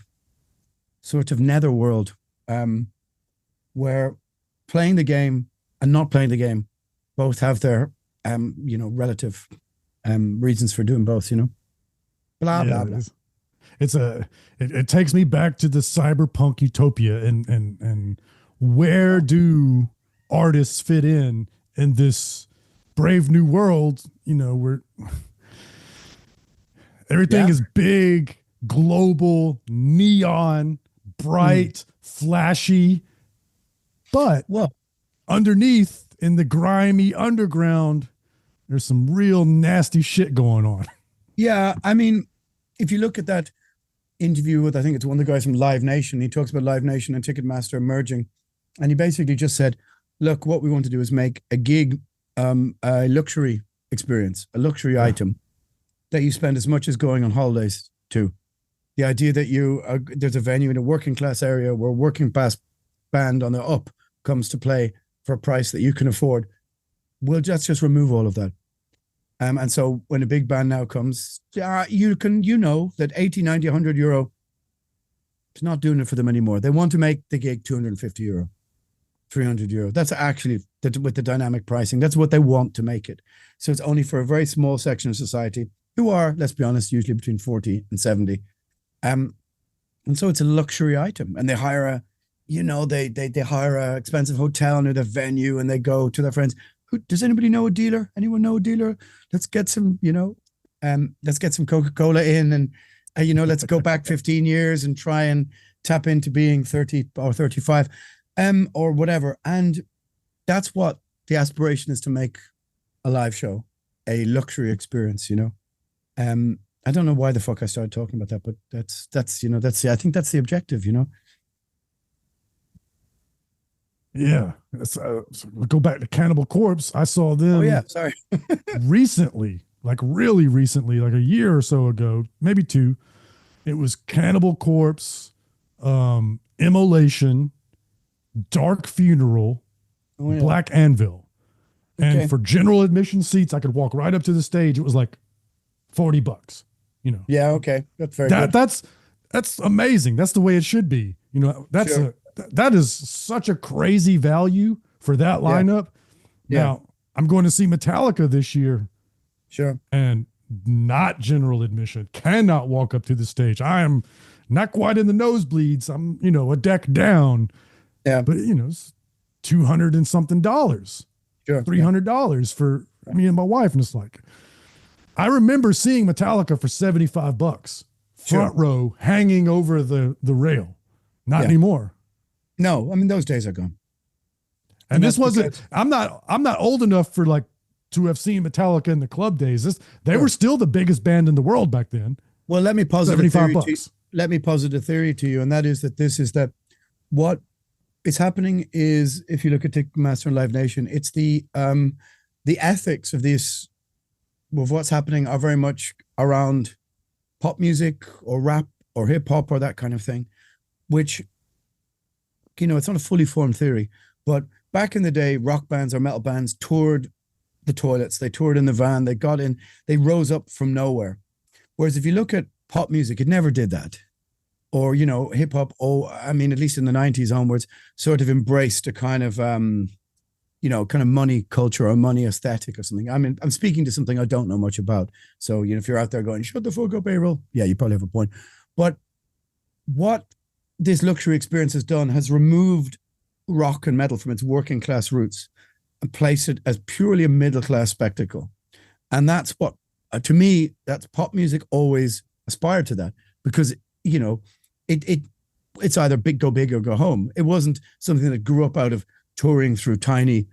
sort of netherworld where playing the game and not playing the game both have their relative reasons for doing both, you know. Blah blah blah. It takes me back to the cyberpunk utopia, and where do artists fit in this brave new world? You know, where everything is big, global, neon, bright, flashy, but underneath in the grimy underground, there's some real nasty shit going on. Yeah, I mean, if you look at that interview with, I think it's one of the guys from Live Nation, he talks about Live Nation and Ticketmaster merging, and he basically just said, look, what we want to do is make a gig a luxury experience, a luxury item that you spend as much as going on holidays to. The idea that there's a venue in a working class area where a working class band on the up comes to play for a price that you can afford. We'll just remove all of that. And so when a big band now comes, you know that 80, 90, 100 euro, it's not doing it for them anymore. They want to make the gig 250 euro, 300 euro. That's actually, with the dynamic pricing, that's what they want to make it. So it's only for a very small section of society who are, let's be honest, usually between 40 and 70. And so it's a luxury item, and they hire they hire a expensive hotel near the venue, and they go to their friends. Does anybody know a dealer? Anyone know a dealer? Let's get some, let's get some Coca-Cola in, and let's go back 15 years and try and tap into being 30 or 35, or whatever. And that's what the aspiration is, to make a live show a luxury experience. I don't know why the fuck I started talking about that, but I think that's the objective. Yeah. So we'll go back to Cannibal Corpse. I saw them. Oh yeah, sorry. recently, like really recently, like a year or so ago, maybe two. It was Cannibal Corpse, Immolation, Dark Funeral, Black Anvil. Okay. And for general admission seats, I could walk right up to the stage. It was like $40. Yeah, okay. That's very good. That's amazing. That's the way it should be. That is such a crazy value for that lineup. Yeah. Now, I'm going to see Metallica this year. Sure. And not general admission. Cannot walk up to the stage. I am not quite in the nosebleeds. I'm, a deck down. Yeah. But, it's $200 and something. Sure. $300 for me and my wife. And it's like, I remember seeing Metallica for $75, front row, hanging over the rail. Not anymore. No, I mean, those days are gone. And this wasn't. I'm not old enough for to have seen Metallica in the club days. They were still the biggest band in the world back then. Well, let me posit $75. Let me posit a theory to you, and that is that what is happening is, if you look at Ticketmaster and Live Nation, it's the ethics of this. Of what's happening are very much around pop music or rap or hip hop or that kind of thing, which, it's not a fully formed theory, but back in the day, rock bands or metal bands toured the toilets, they toured in the van, they rose up from nowhere. Whereas if you look at pop music, it never did that. Or, hip hop, at least in the 90s onwards, sort of embraced a kind of, kind of money culture or money aesthetic or something. I mean, I'm speaking to something I don't know much about. So, if you're out there going, shut the fuck up, Averill. Yeah, you probably have a point. But what this luxury experience has done has removed rock and metal from its working class roots and placed it as purely a middle class spectacle. And that's what, to me, that's pop music always aspired to that, because, it's either go big or go home. It wasn't something that grew up out of touring through tiny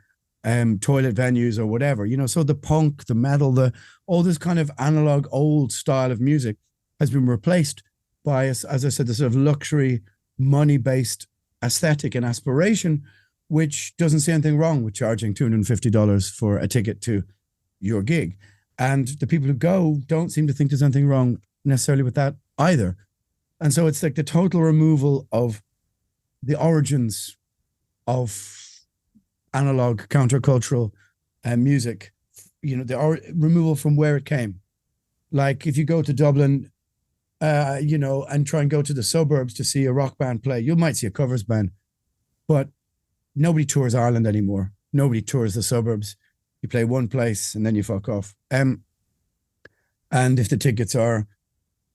toilet venues or whatever, so the punk, the metal, all this kind of analog old style of music has been replaced by, as I said, the sort of luxury money-based aesthetic and aspiration, which doesn't see anything wrong with charging $250 for a ticket to your gig. And the people who go don't seem to think there's anything wrong necessarily with that either. And so it's like the total removal of the origins of analog countercultural music, the removal from where it came. Like if you go to Dublin, and try and go to the suburbs to see a rock band play, you might see a covers band, but nobody tours Ireland anymore. Nobody tours the suburbs. You play one place and then you fuck off. And if the tickets are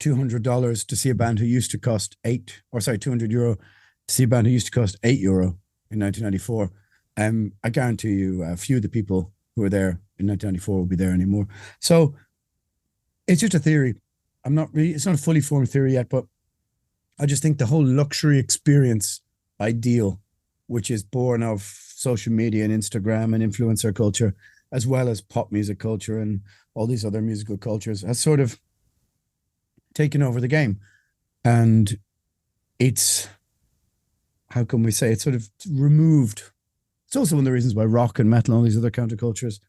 $200 to see a band who used to cost €200 to see a band who used to cost €8 in 1994, I guarantee you a few of the people who were there in 1994 will be there anymore. So it's just a theory. It's not a fully formed theory yet, but I just think the whole luxury experience ideal which is born of social media and Instagram and influencer culture, as well as pop music culture and all these other musical cultures, has sort of taken over the game. And it's, how can we say, it's sort of removed. It's also one of the reasons why rock and metal and all these other countercultures,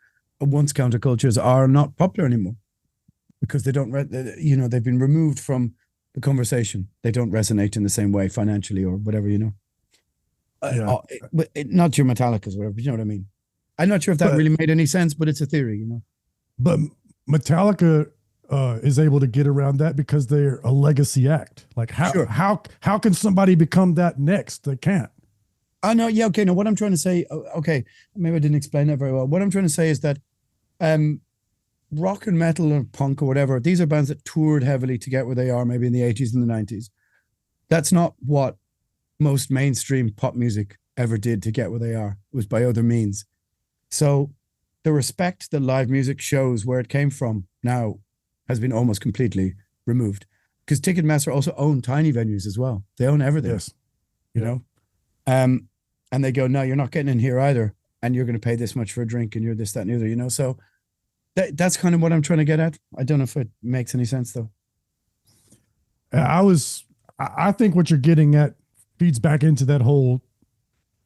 once countercultures, are not popular anymore, because they don't, they've been removed from the conversation. They don't resonate in the same way financially or whatever, not your Metallicas, whatever, you know what I mean? I'm not sure if that really made any sense, but it's a theory, But Metallica is able to get around that because they're a legacy act. Like how can somebody become that next? They can't. Oh, no, yeah, okay. No, what I'm trying to say, okay, maybe I didn't explain that very well. What I'm trying to say is that rock and metal or punk or whatever, these are bands that toured heavily to get where they are, maybe in the 80s and the 90s. That's not what most mainstream pop music ever did to get where they are. It was by other means. So the respect that live music shows where it came from now has been almost completely removed, because Ticketmaster also own tiny venues as well. They own everything. Yes. You know? And they go, no, you're not getting in here either. And you're going to pay this much for a drink and you're this, that, and the other, So that's kind of what I'm trying to get at. I don't know if it makes any sense though. I think what you're getting at feeds back into that whole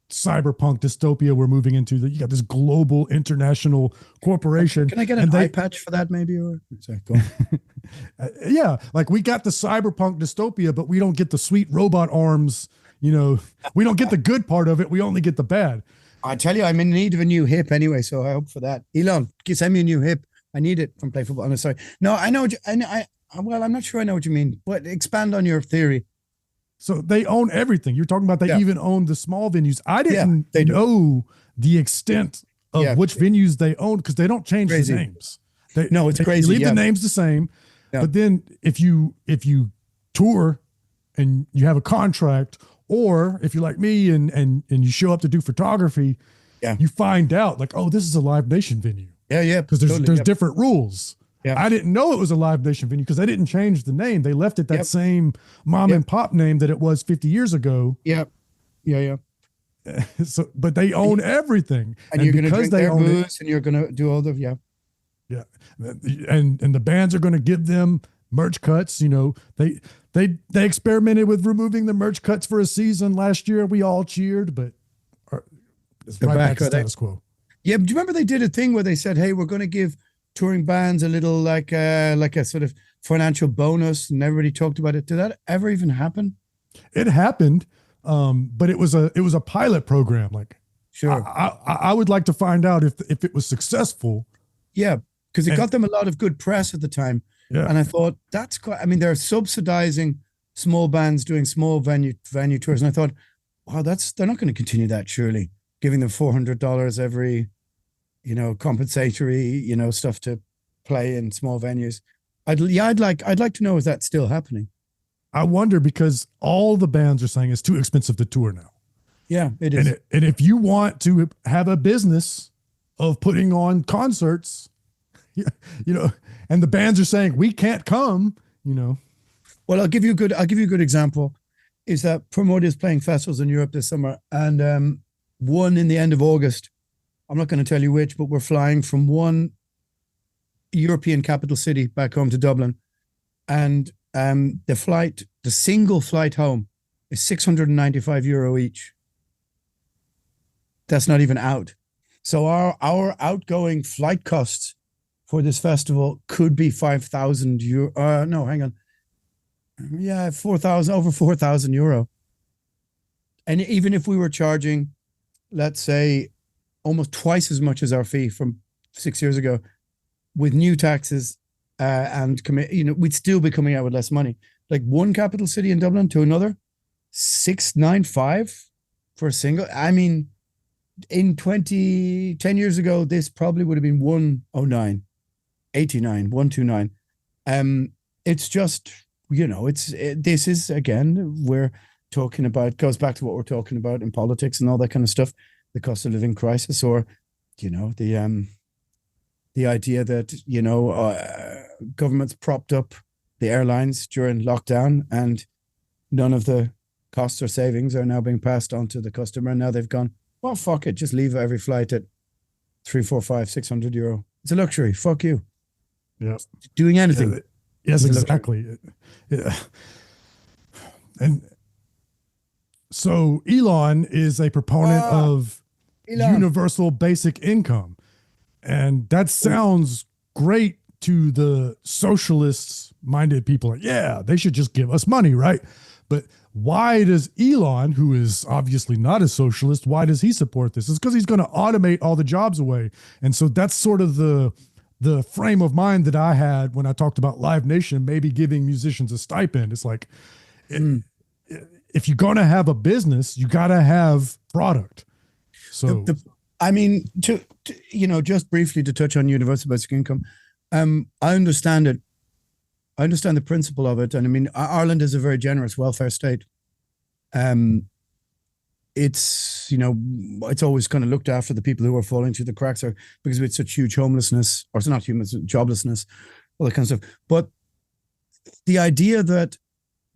cyberpunk dystopia we're moving into. That you got this global international corporation. Can I get an eye patch for that maybe? Or sorry, go on. Yeah, like we got the cyberpunk dystopia, but we don't get the sweet robot arms. We don't get the good part of it. We only get the bad. I tell you, I'm in need of a new hip anyway, so I hope for that. Elon, send me a new hip. I need it from Play Football. I'm sorry. No, I know. Well, I'm not sure I know what you mean, but expand on your theory. So they own everything. You're talking about they even own the small venues. I didn't know the extent of which venues they own, because they don't change the names. It's crazy. They leave the names the same. Yeah. But then if you tour and you have a contract, or if you're like me and you show up to do photography, you find out like, oh, this is a Live Nation venue. Yeah. Because there's different rules. Yeah. I didn't know it was a Live Nation venue because they didn't change the name. They left it that same mom and pop name that it was 50 years ago. Yeah. So, but they own everything, and you're going to drink their booze, and you're going to do all the and the bands are going to give them merch cuts. They experimented with removing the merch cuts for a season last year. We all cheered, but it's right back to status quo. Yeah, do you remember they did a thing where they said, "Hey, we're going to give touring bands a little like a sort of financial bonus," and everybody talked about it. Did that ever even happen? It happened, but it was a pilot program. Like, sure, I would like to find out if it was successful. Yeah, because it got them a lot of good press at the time. Yeah, and I thought that's quite. I mean, they're subsidizing small bands doing small venue tours, and I thought, wow, they're not going to continue that, surely, giving them $400 every. Compensatory, stuff to play in small venues. I'd like to know, is that still happening? I wonder, because all the bands are saying it's too expensive to tour now. Yeah, it is. And if you want to have a business of putting on concerts, and the bands are saying we can't come, Well, I'll give you a good example. Is that Primordial is playing festivals in Europe this summer, and one in the end of August. I'm not going to tell you which, but we're flying from one European capital city back home to Dublin. And the single flight home is €695 each. That's not even out. So our outgoing flight costs for this festival could be €5,000. No, hang on. Yeah, over €4,000. And even if we were charging, let's say, almost twice as much as our fee from 6 years ago, with new taxes and we'd still be coming out with less money. Like one capital city in Dublin to another, 695 for a single. I mean, in 10 years ago, this probably would have been 109, 89, 129. It's just, this is, again, we're talking about, goes back to what we're talking about in politics and all that kind of stuff. The cost of living crisis, or the idea that governments propped up the airlines during lockdown, and none of the costs or savings are now being passed on to the customer. And now they've gone, well, fuck it. Just leave every flight at 3, 4, 5, 600 euro. It's a luxury. Fuck you. Yeah. Doing anything. Yeah, yes, exactly. Yeah. And so Elon is a proponent of universal basic income. And that sounds great to the socialists minded people. Like, yeah, they should just give us money, right? But why does Elon, who is obviously not a socialist, why does he support this? It's because he's going to automate all the jobs away. And so that's sort of the frame of mind that I had when I talked about Live Nation, maybe giving musicians a stipend. It's like, if you're going to have a business, you got to have product. So, I mean, to just briefly to touch on universal basic income, I understand it. I understand the principle of it. And I mean, Ireland is a very generous welfare state. It's, it's always kind of looked after the people who are falling through the cracks, or because we had such huge homelessness, or it's not homeless, joblessness, all that kind of stuff. But the idea that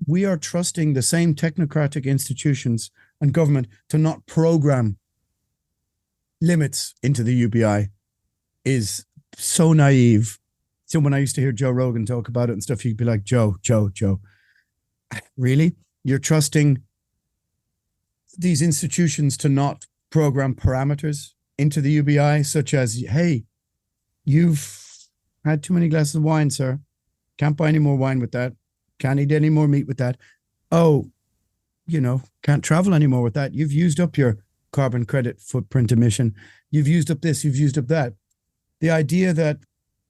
we are trusting the same technocratic institutions and government to not program limits into the UBI is so naive. So when I used to hear Joe Rogan talk about it and stuff, he'd be like, Joe, really? You're trusting these institutions to not program parameters into the UBI, such as, hey, you've had too many glasses of wine, sir. Can't buy any more wine with that. Can't eat any more meat with that. Oh, can't travel anymore with that. You've used up your carbon credit footprint emission. You've used up this, you've used up that. The idea that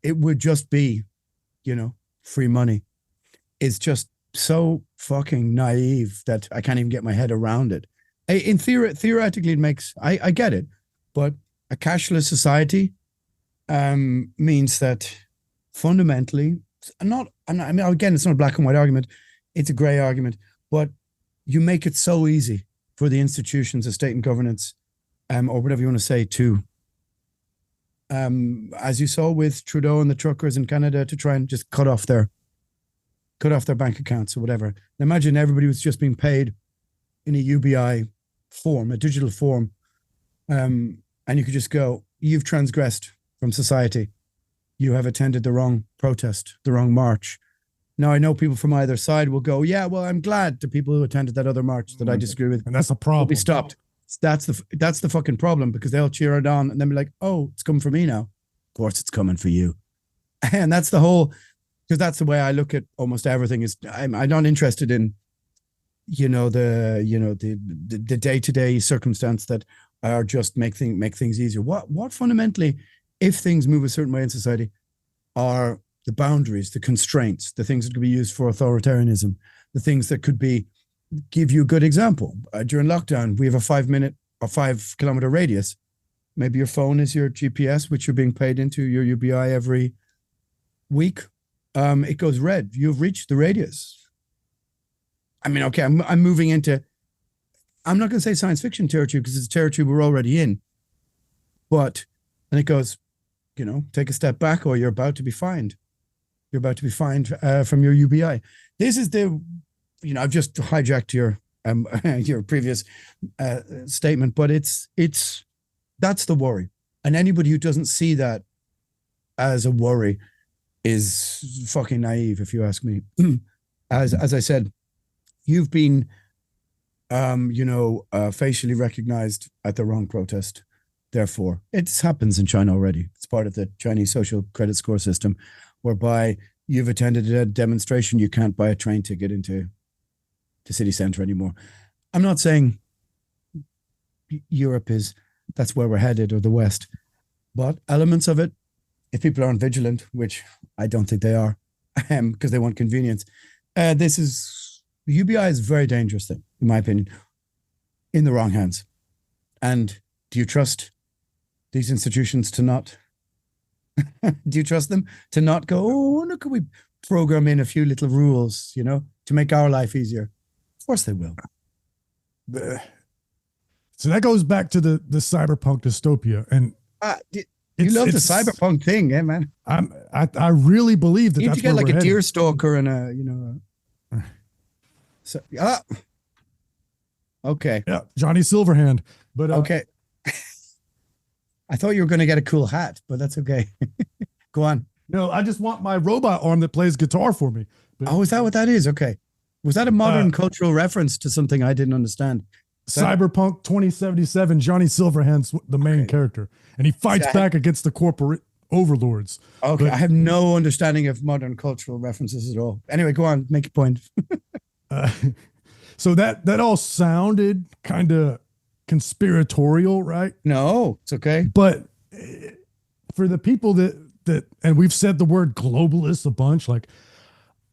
it would just be, free money is just so fucking naive that I can't even get my head around it. In theoretically, it makes, I get it, but a cashless society means that fundamentally, again, it's not a black and white argument, it's a gray argument, but you make it so easy for the institutions of state and governance, or whatever you want to say, to, as you saw with Trudeau and the truckers in Canada, to try and just cut off their bank accounts or whatever. Imagine everybody was just being paid in a UBI form, a digital form, and you could just go, you've transgressed from society. You have attended the wrong protest, the wrong march. Now, I know people from either side will go, yeah, well, I'm glad the people who attended that other march that I disagree with. And that's a problem. Will be stopped. That's the fucking problem, because they'll cheer it on and then be like, oh, it's coming for me now. Of course it's coming for you. And that's the whole, because that's the way I look at almost everything. Is I'm not interested in, the day-to-day circumstance that are just make things easier. What fundamentally, if things move a certain way in society, are the boundaries, the constraints, the things that could be used for authoritarianism, the things that could be, give you a good example. During lockdown, we have a 5-minute or 5-kilometer radius. Maybe your phone is your GPS, which you're being paid into your UBI every week. It goes red. You've reached the radius. I mean, okay, I'm moving into, I'm not going to say science fiction territory because it's a territory we're already in. But, and it goes, take a step back or you're about to be fined. You're about to be fined from your UBI. This is the, I've just hijacked your previous statement, but that's the worry. And anybody who doesn't see that as a worry is fucking naive, if you ask me. As I said, you've been, facially recognized at the wrong protest. Therefore, it happens in China already. It's part of the Chinese social credit score system, whereby you've attended a demonstration, you can't buy a train ticket into the city center anymore. I'm not saying Europe that's where we're headed, or the West, but elements of it, if people aren't vigilant, which I don't think they are, because they want convenience, UBI is a very dangerous thing, in my opinion, in the wrong hands. And do you trust these institutions to not, do you trust them to not go, oh, look, can we program in a few little rules, to make our life easier? Of course they will. So that goes back to the cyberpunk dystopia. And you love the cyberpunk thing, eh, man? I really believe that. You need to get like a deer stalker and a, Okay. Yeah, Johnny Silverhand. But Okay. I thought you were going to get a cool hat, but that's okay. Go on. no, I just want my robot arm that plays guitar for me. But, Oh, is that what that is? Okay. Was that a modern cultural reference to something I didn't understand? Cyberpunk 2077, Johnny Silverhand's the main character, and he fights back against the corporate overlords. Okay, I have no understanding of modern cultural references at all. Anyway, go on, make your point. So that all sounded kind of conspiratorial, right? No, it's okay. But for the people that and we've said the word globalist a bunch, like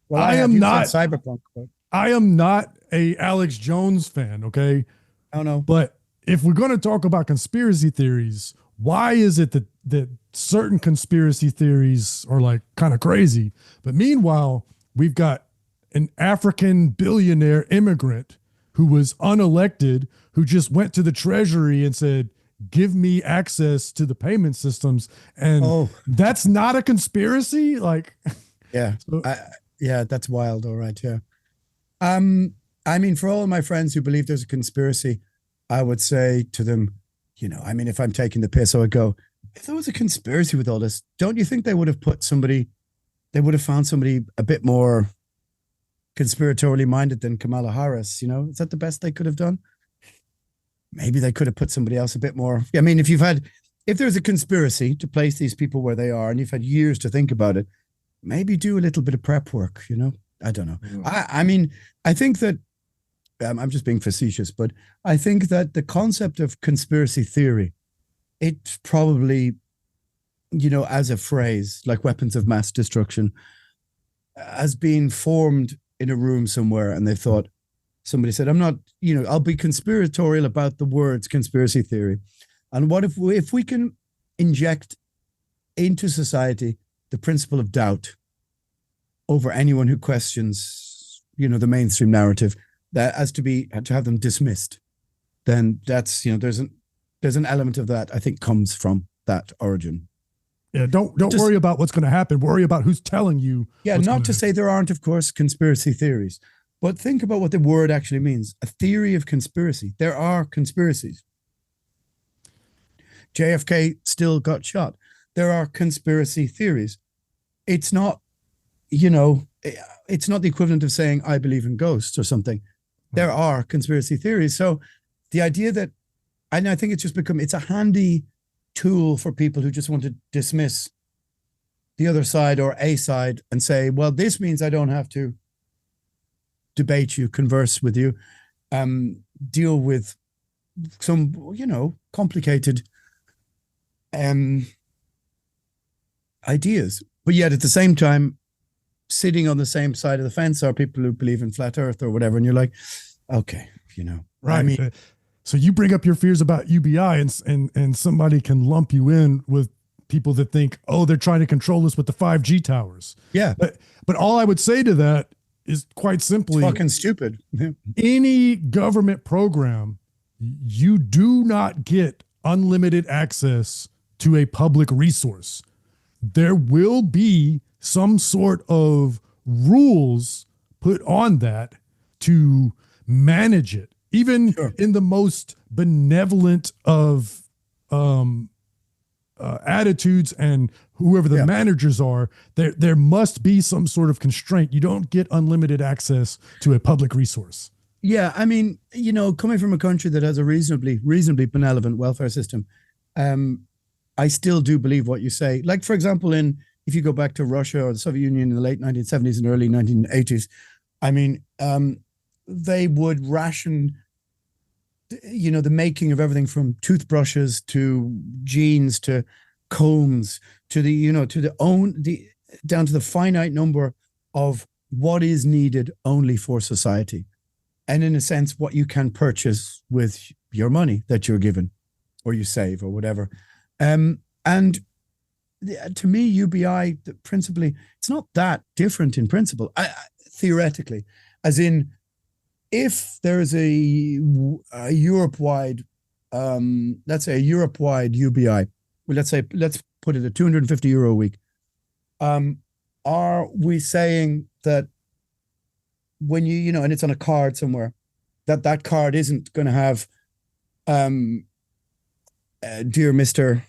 well, I am not cyberpunk. But... I am not a Alex Jones fan, okay? Oh no. But if we're going to talk about conspiracy theories, why is it that certain conspiracy theories are like kind of crazy, but meanwhile we've got an African billionaire immigrant who was unelected, who just went to the treasury and said, give me access to the payment systems. And that's not a conspiracy. Like, yeah, yeah, that's wild. All right. Yeah. I mean, for all of my friends who believe there's a conspiracy, I would say to them, you know, I mean, if I'm taking the piss, I would go, if there was a conspiracy with all this, don't you think they would have found somebody a bit more conspiratorially minded than Kamala Harris? You know, is that the best they could have done? Maybe they could have put somebody else a bit more. I mean, if there's a conspiracy to place these people where they are and you've had years to think about it, maybe do a little bit of prep work, you know? I don't know. I mean, I think that, I'm just being facetious, but I think that the concept of conspiracy theory, it's probably, you know, as a phrase, like weapons of mass destruction, has been formed in a room somewhere and they thought, somebody said, I'm not, you know, I'll be conspiratorial about the words conspiracy theory. And what if we can inject into society the principle of doubt over anyone who questions, you know, the mainstream narrative, that as to have them dismissed, then that's, you know, there's an element of that I think comes from that origin. Yeah, don't worry about what's going to happen. Worry about who's telling you. Yeah, not to say there aren't, of course, conspiracy theories, but think about what the word actually means. A theory of conspiracy. There are conspiracies. JFK still got shot. There are conspiracy theories. It's not, you know, it's not the equivalent of saying I believe in ghosts or something. There are conspiracy theories. So the idea that, and I think it's a handy tool for people who just want to dismiss the other side or a side and say, well, this means I don't have to debate you, converse with you, deal with some, you know, complicated ideas. But yet at the same time, sitting on the same side of the fence are people who believe in flat earth or whatever. And you're like, okay, you know, right. I mean, so you bring up your fears about UBI and somebody can lump you in with people that think, oh, they're trying to control us with the 5G towers. Yeah. But all I would say to that is quite simply, it's fucking stupid. Any government program, you do not get unlimited access to a public resource. There will be some sort of rules put on that to manage it, even in the most benevolent of attitudes and whoever the managers are, there must be some sort of constraint. You don't get unlimited access to a public resource. Yeah, I mean, you know, coming from a country that has a reasonably benevolent welfare system, I still do believe what you say. Like, for example, if you go back to Russia or the Soviet Union in the late 1970s and early 1980s, I mean, they would ration, you know, the making of everything from toothbrushes to jeans to combs to the, you know, down to the finite number of what is needed only for society. And in a sense, what you can purchase with your money that you're given or you save or whatever. And to me, UBI, principally, it's not that different in principle, theoretically, as in, if there is a Europe-wide, let's say a Europe-wide UBI, well, let's put it at €250 a week. Are we saying that when you know, and it's on a card somewhere, that card isn't going to have, dear Mr.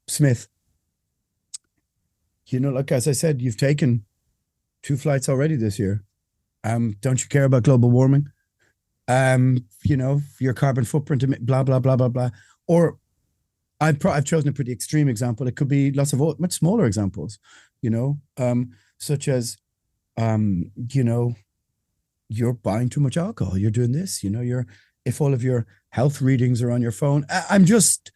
Smith, like as I said, you've taken 2 flights already this year. Don't you care about global warming? Your carbon footprint, blah, blah, blah, blah, blah. Or I've chosen a pretty extreme example. It could be lots of much smaller examples, such as, you're buying too much alcohol. You're doing this, if all of your health readings are on your phone. I'm just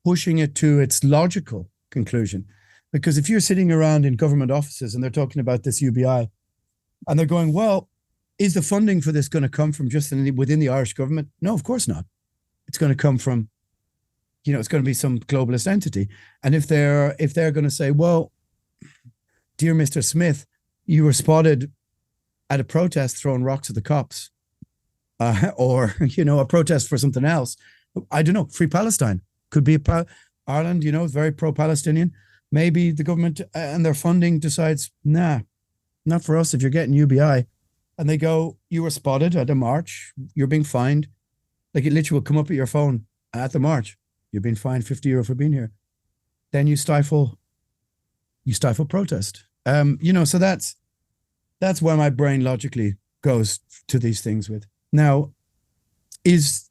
pushing it to its logical conclusion. Because if you're sitting around in government offices and they're talking about this UBI and they're going, well, is the funding for this going to come from just within the Irish government? No, of course not. It's going to come from, it's going to be some globalist entity. And if they're going to say, well, dear Mr. Smith, you were spotted at a protest throwing rocks at the cops, or, a protest for something else. I don't know, Free Palestine could be Ireland, very pro-Palestinian. Maybe the government and their funding decides, nah, not for us if you're getting UBI. And they go, you were spotted at a march, you're being fined. Like it literally will come up at your phone at the march. You're being fined €50 for being here. Then you stifle protest. So that's where my brain logically goes to these things with. Now, is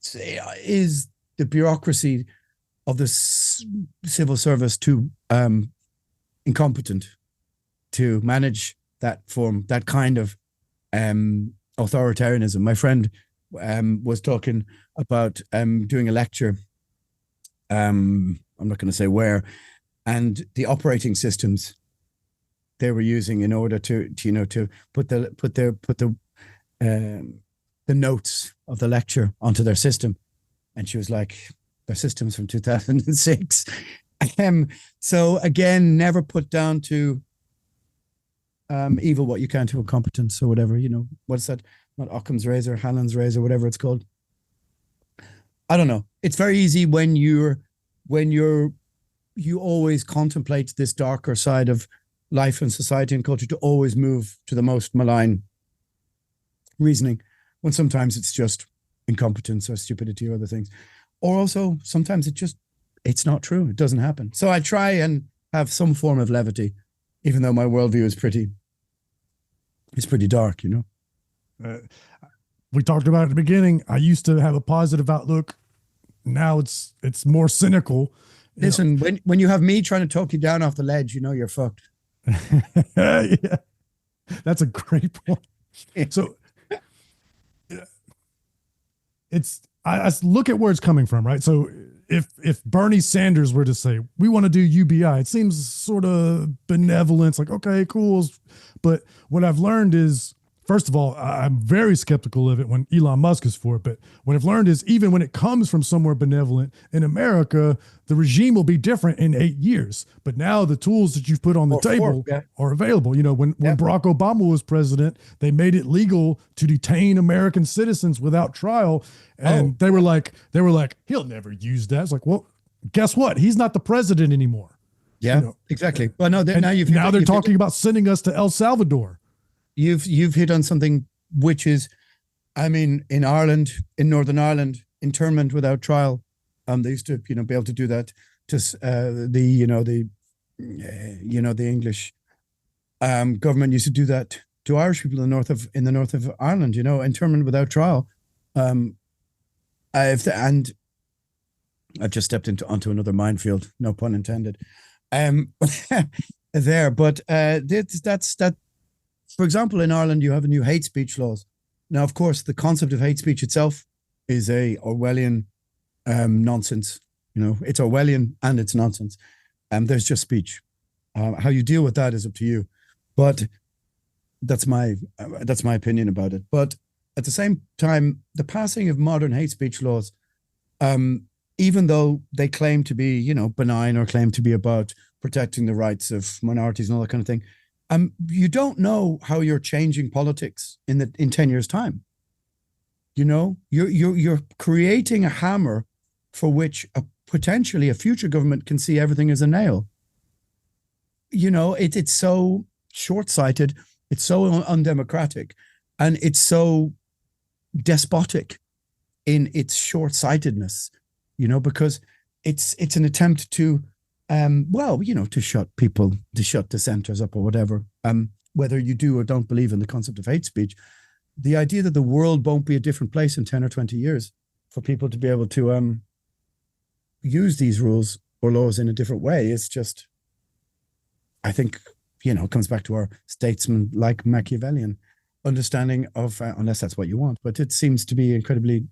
the bureaucracy of the civil service too incompetent to manage that kind of authoritarianism? My friend was talking about doing a lecture. I'm not going to say where, and the operating systems they were using in order to put the notes of the lecture onto their system. And she was like, their system's from 2006. So again, never put down to evil what you can to incompetence or whatever, what's that? Not Occam's razor, Hallam's razor, whatever it's called. I don't know. It's very easy when you always contemplate this darker side of life and society and culture to always move to the most malign reasoning, when sometimes it's just incompetence or stupidity or other things. Or also sometimes it's not true. It doesn't happen. So I try and have some form of levity, even though my worldview is pretty dark, We talked about at the beginning, I used to have a positive outlook. Now it's more cynical. Listen, when you have me trying to talk you down off the ledge, you're fucked. Yeah, that's a great point. So I look at where it's coming from, right? So if Bernie Sanders were to say, we want to do UBI, it seems sort of benevolent. It's like, okay, cool. But what I've learned is, first of all, I'm very skeptical of it when Elon Musk is for it. But what I've learned is even when it comes from somewhere benevolent in America, the regime will be different in 8 years. But now the tools that you've put on the table are available. When Barack Obama was president, they made it legal to detain American citizens without trial. And they were like, he'll never use that. It's like, well, guess what? He's not the president anymore. Yeah, exactly. Well, no, now they're talking about sending us to El Salvador. You've hit on something which is, in Ireland, in Northern Ireland, internment without trial. They used to, be able to do that to the English government used to do that to Irish people in the north of Ireland. Internment without trial. I've just stepped onto another minefield. No pun intended. There, but that's that. For example, in Ireland, you have a new hate speech laws. Now, of course, the concept of hate speech itself is a Orwellian nonsense. It's Orwellian and it's nonsense. There's just speech. How you deal with that is up to you. But that's my opinion about it. But at the same time, the passing of modern hate speech laws, even though they claim to be, benign or claim to be about protecting the rights of minorities and all that kind of thing, you don't know how you're changing politics in 10 years' time. You're creating a hammer for which potentially a future government can see everything as a nail. It's so short-sighted, it's so undemocratic, and it's so despotic in its short-sightedness, because it's an attempt to, to shut dissenters up or whatever, whether you do or don't believe in the concept of hate speech. The idea that the world won't be a different place in 10 or 20 years for people to be able to use these rules or laws in a different way is just, I think, it comes back to our statesman-like Machiavellian understanding of, unless that's what you want, but it seems to be incredibly,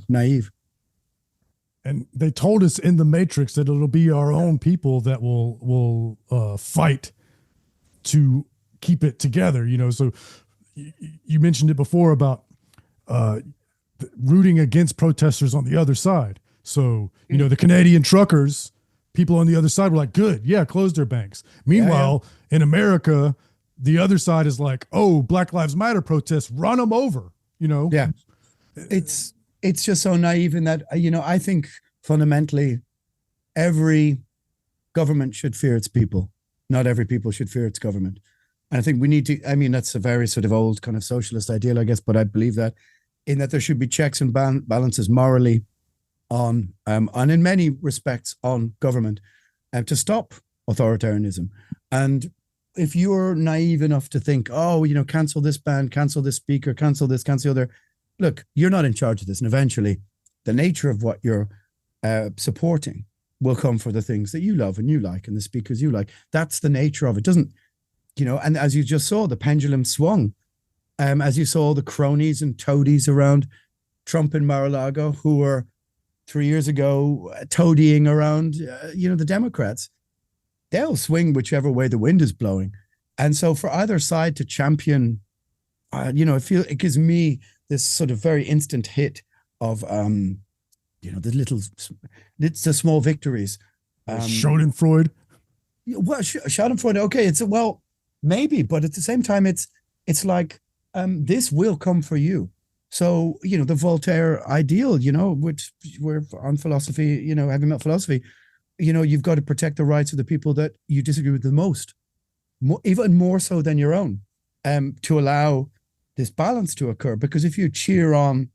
naive. And they told us in the Matrix that it'll be our own people that will fight to keep it together. So you mentioned it before about rooting against protesters on the other side. So, the Canadian truckers, people on the other side were like, good, yeah, close their banks. Meanwhile, in America, the other side is like, oh, Black Lives Matter protests, run them over, Yeah. It's just so naive in that, I think fundamentally every government should fear its people. Not every people should fear its government. And I think we need to, that's a very sort of old kind of socialist ideal, I guess, but I believe that in that there should be checks and balances morally on in many respects on government to stop authoritarianism. And if you're naive enough to think, cancel this band, cancel this speaker, cancel this, cancel the other, look, you're not in charge of this. And eventually the nature of what you're supporting will come for the things that you love and you like and the speakers you like. That's the nature of it. Doesn't, and as you just saw, the pendulum swung. As you saw the cronies and toadies around Trump and Mar-a-Lago who were 3 years ago toadying around, the Democrats, they'll swing whichever way the wind is blowing. And so for either side to champion, it gives me this sort of very instant hit of, the small victories. Schadenfreude. Well, Schadenfreude. Okay, maybe, but at the same time, it's like this will come for you. So the Voltaire ideal, which we're on philosophy, heavy metal philosophy. You've got to protect the rights of the people that you disagree with the most, even more so than your own, to allow this balance to occur. Because if you cheer on,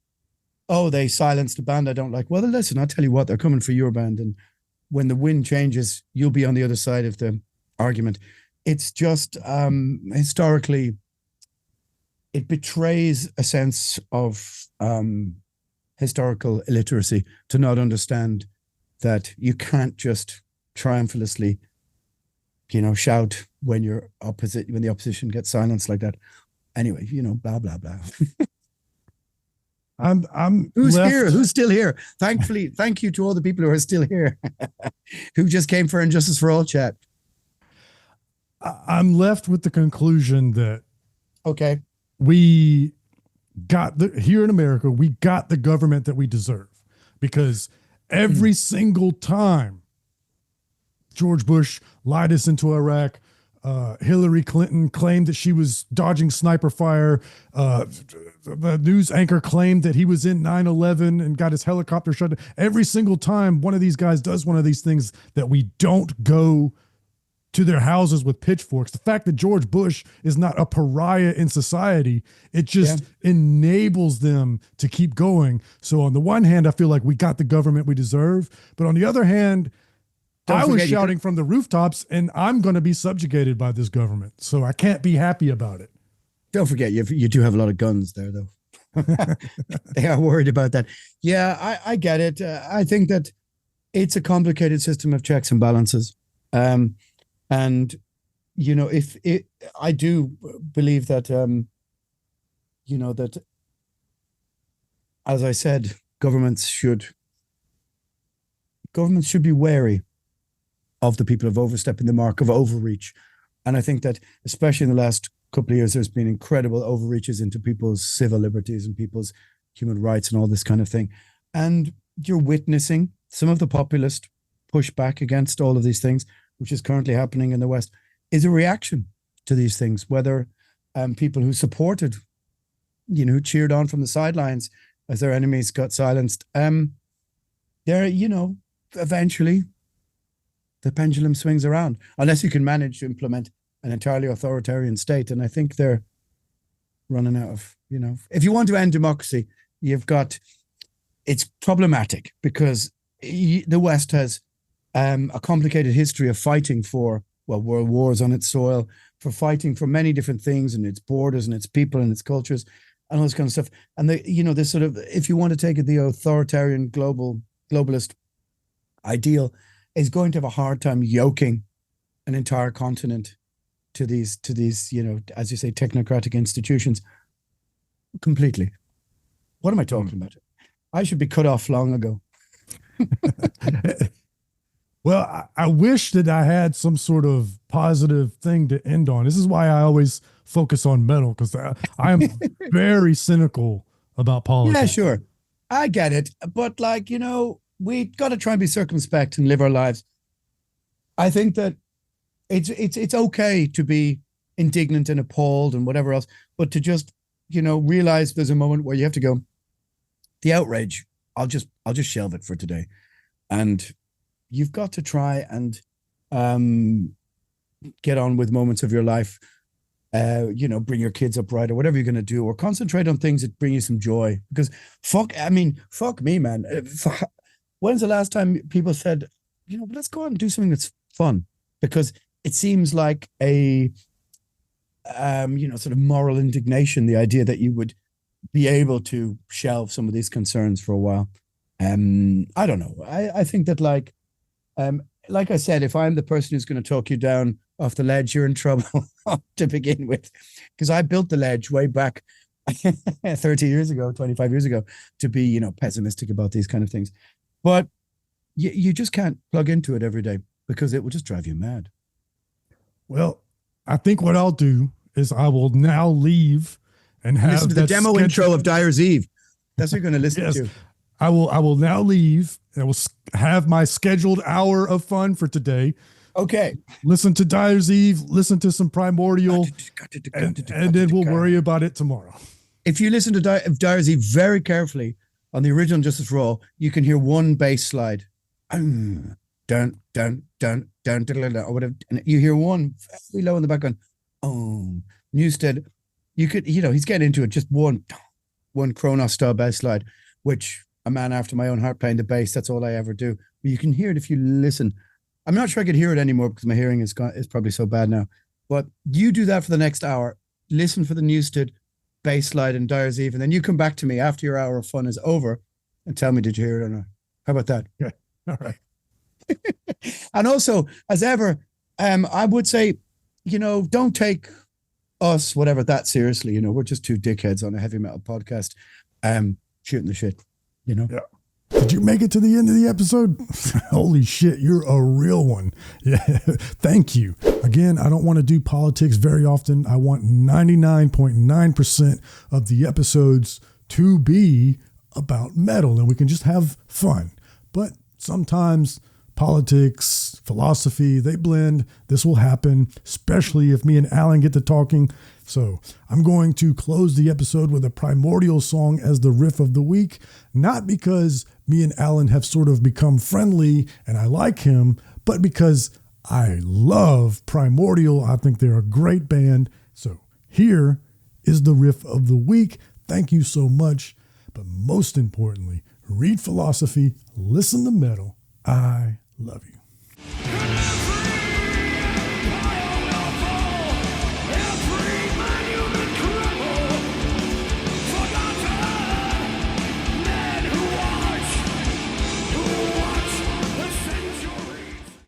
oh, they silenced a band I don't like. Well, listen, I'll tell you what, they're coming for your band. And when the wind changes, you'll be on the other side of the argument. It's just historically, it betrays a sense of historical illiteracy to not understand that you can't just triumphantly, shout when the opposition gets silenced like that. Anyway, blah, blah, blah. Who's here? Who's still here? Thankfully, thank you to all the people who are still here, who just came for Injustice for All chat. I'm left with the conclusion that we got here in America, we got the government that we deserve, because every single time George Bush lied us into Iraq, Hillary Clinton claimed that she was dodging sniper fire. The news anchor claimed that he was in 9/11 and got his helicopter shut down. Every single time one of these guys does one of these things that we don't go to their houses with pitchforks. The fact that George Bush is not a pariah in society, it just enables them to keep going. So on the one hand, I feel like we got the government we deserve. But on the other hand, I was shouting from the rooftops, and I'm going to be subjugated by this government. So I can't be happy about it. Don't forget, you do have a lot of guns there, though. They are worried about that. Yeah, I get it. I think that it's a complicated system of checks and balances. And, I do believe that, that, as I said, governments should be wary of the people of overstepping the mark, of overreach. And I think that, especially in the last couple of years, there's been incredible overreaches into people's civil liberties and people's human rights and all this kind of thing. And you're witnessing some of the populist pushback against all of these things, which is currently happening in the West, is a reaction to these things, whether people who supported, who cheered on from the sidelines as their enemies got silenced, eventually the pendulum swings around, unless you can manage to implement an entirely authoritarian state. And I think they're running out of, if you want to end democracy, it's problematic because the West has a complicated history of fighting for, world wars on its soil, for fighting for many different things and its borders and its people and its cultures and all this kind of stuff. And this sort of, if you want to take it, the authoritarian globalist ideal is going to have a hard time yoking an entire continent to these, as you say, technocratic institutions completely. What am I talking about? I should be cut off long ago. Well, I wish that I had some sort of positive thing to end on. This is why I always focus on metal, because I am very cynical about politics. Yeah, sure. I get it. But we got to try and be circumspect and live our lives. I think that it's okay to be indignant and appalled and whatever else, but to just, realize there's a moment where you have to go, the outrage, I'll just shelve it for today. And you've got to try and get on with moments of your life, bring your kids up right or whatever you're going to do, or concentrate on things that bring you some joy. Because fuck me, man. When's the last time people said, let's go out and do something that's fun? Because it seems like a, sort of moral indignation, the idea that you would be able to shelve some of these concerns for a while. I don't know. I think that like I said, if I'm the person who's going to talk you down off the ledge, you're in trouble to begin with, because I built the ledge way back 30 years ago, 25 years ago, to be, pessimistic about these kind of things. But you just can't plug into it every day because it will just drive you mad. Well, I think what I'll do is I will now leave and have listen to the demo intro of Dyer's Eve. That's what you're going to listen to. I will now leave. I will have my scheduled hour of fun for today. Okay. Listen to Dyer's Eve, listen to some Primordial, and then we'll worry about it tomorrow. If you listen to Dyer's Eve very carefully on the original Justice for All, you can hear one bass slide. Dun, dun, dun, dun, dun, or whatever. And you hear one very low in the background. Oh, Newstead, you could, he's getting into it. Just one Kronos style bass slide, which a man after my own heart playing the bass. That's all I ever do. But you can hear it if you listen. I'm not sure I could hear it anymore because my hearing is probably so bad now. But you do that for the next hour. Listen for the Newstead bass slide and Dyer's Eve, and then you come back to me after your hour of fun is over and tell me, did you hear it or not? How about that? Yeah. All right. And also, as ever, I would say, don't take us, whatever, that seriously. We're just two dickheads on a heavy metal podcast, shooting the shit, Yeah. Did you make it to the end of the episode? Holy shit, you're a real one. Yeah, thank you. Again, I don't want to do politics very often. I want 99.9% of the episodes to be about metal and we can just have fun. But sometimes politics, philosophy, they blend. This will happen, especially if me and Alan get to talking. So I'm going to close the episode with a Primordial song as the riff of the week, not because me and Alan have sort of become friendly and I like him, but because I love Primordial. I think they're a great band. So here is the riff of the week. Thank you so much. But most importantly, read philosophy, listen to metal. I love you.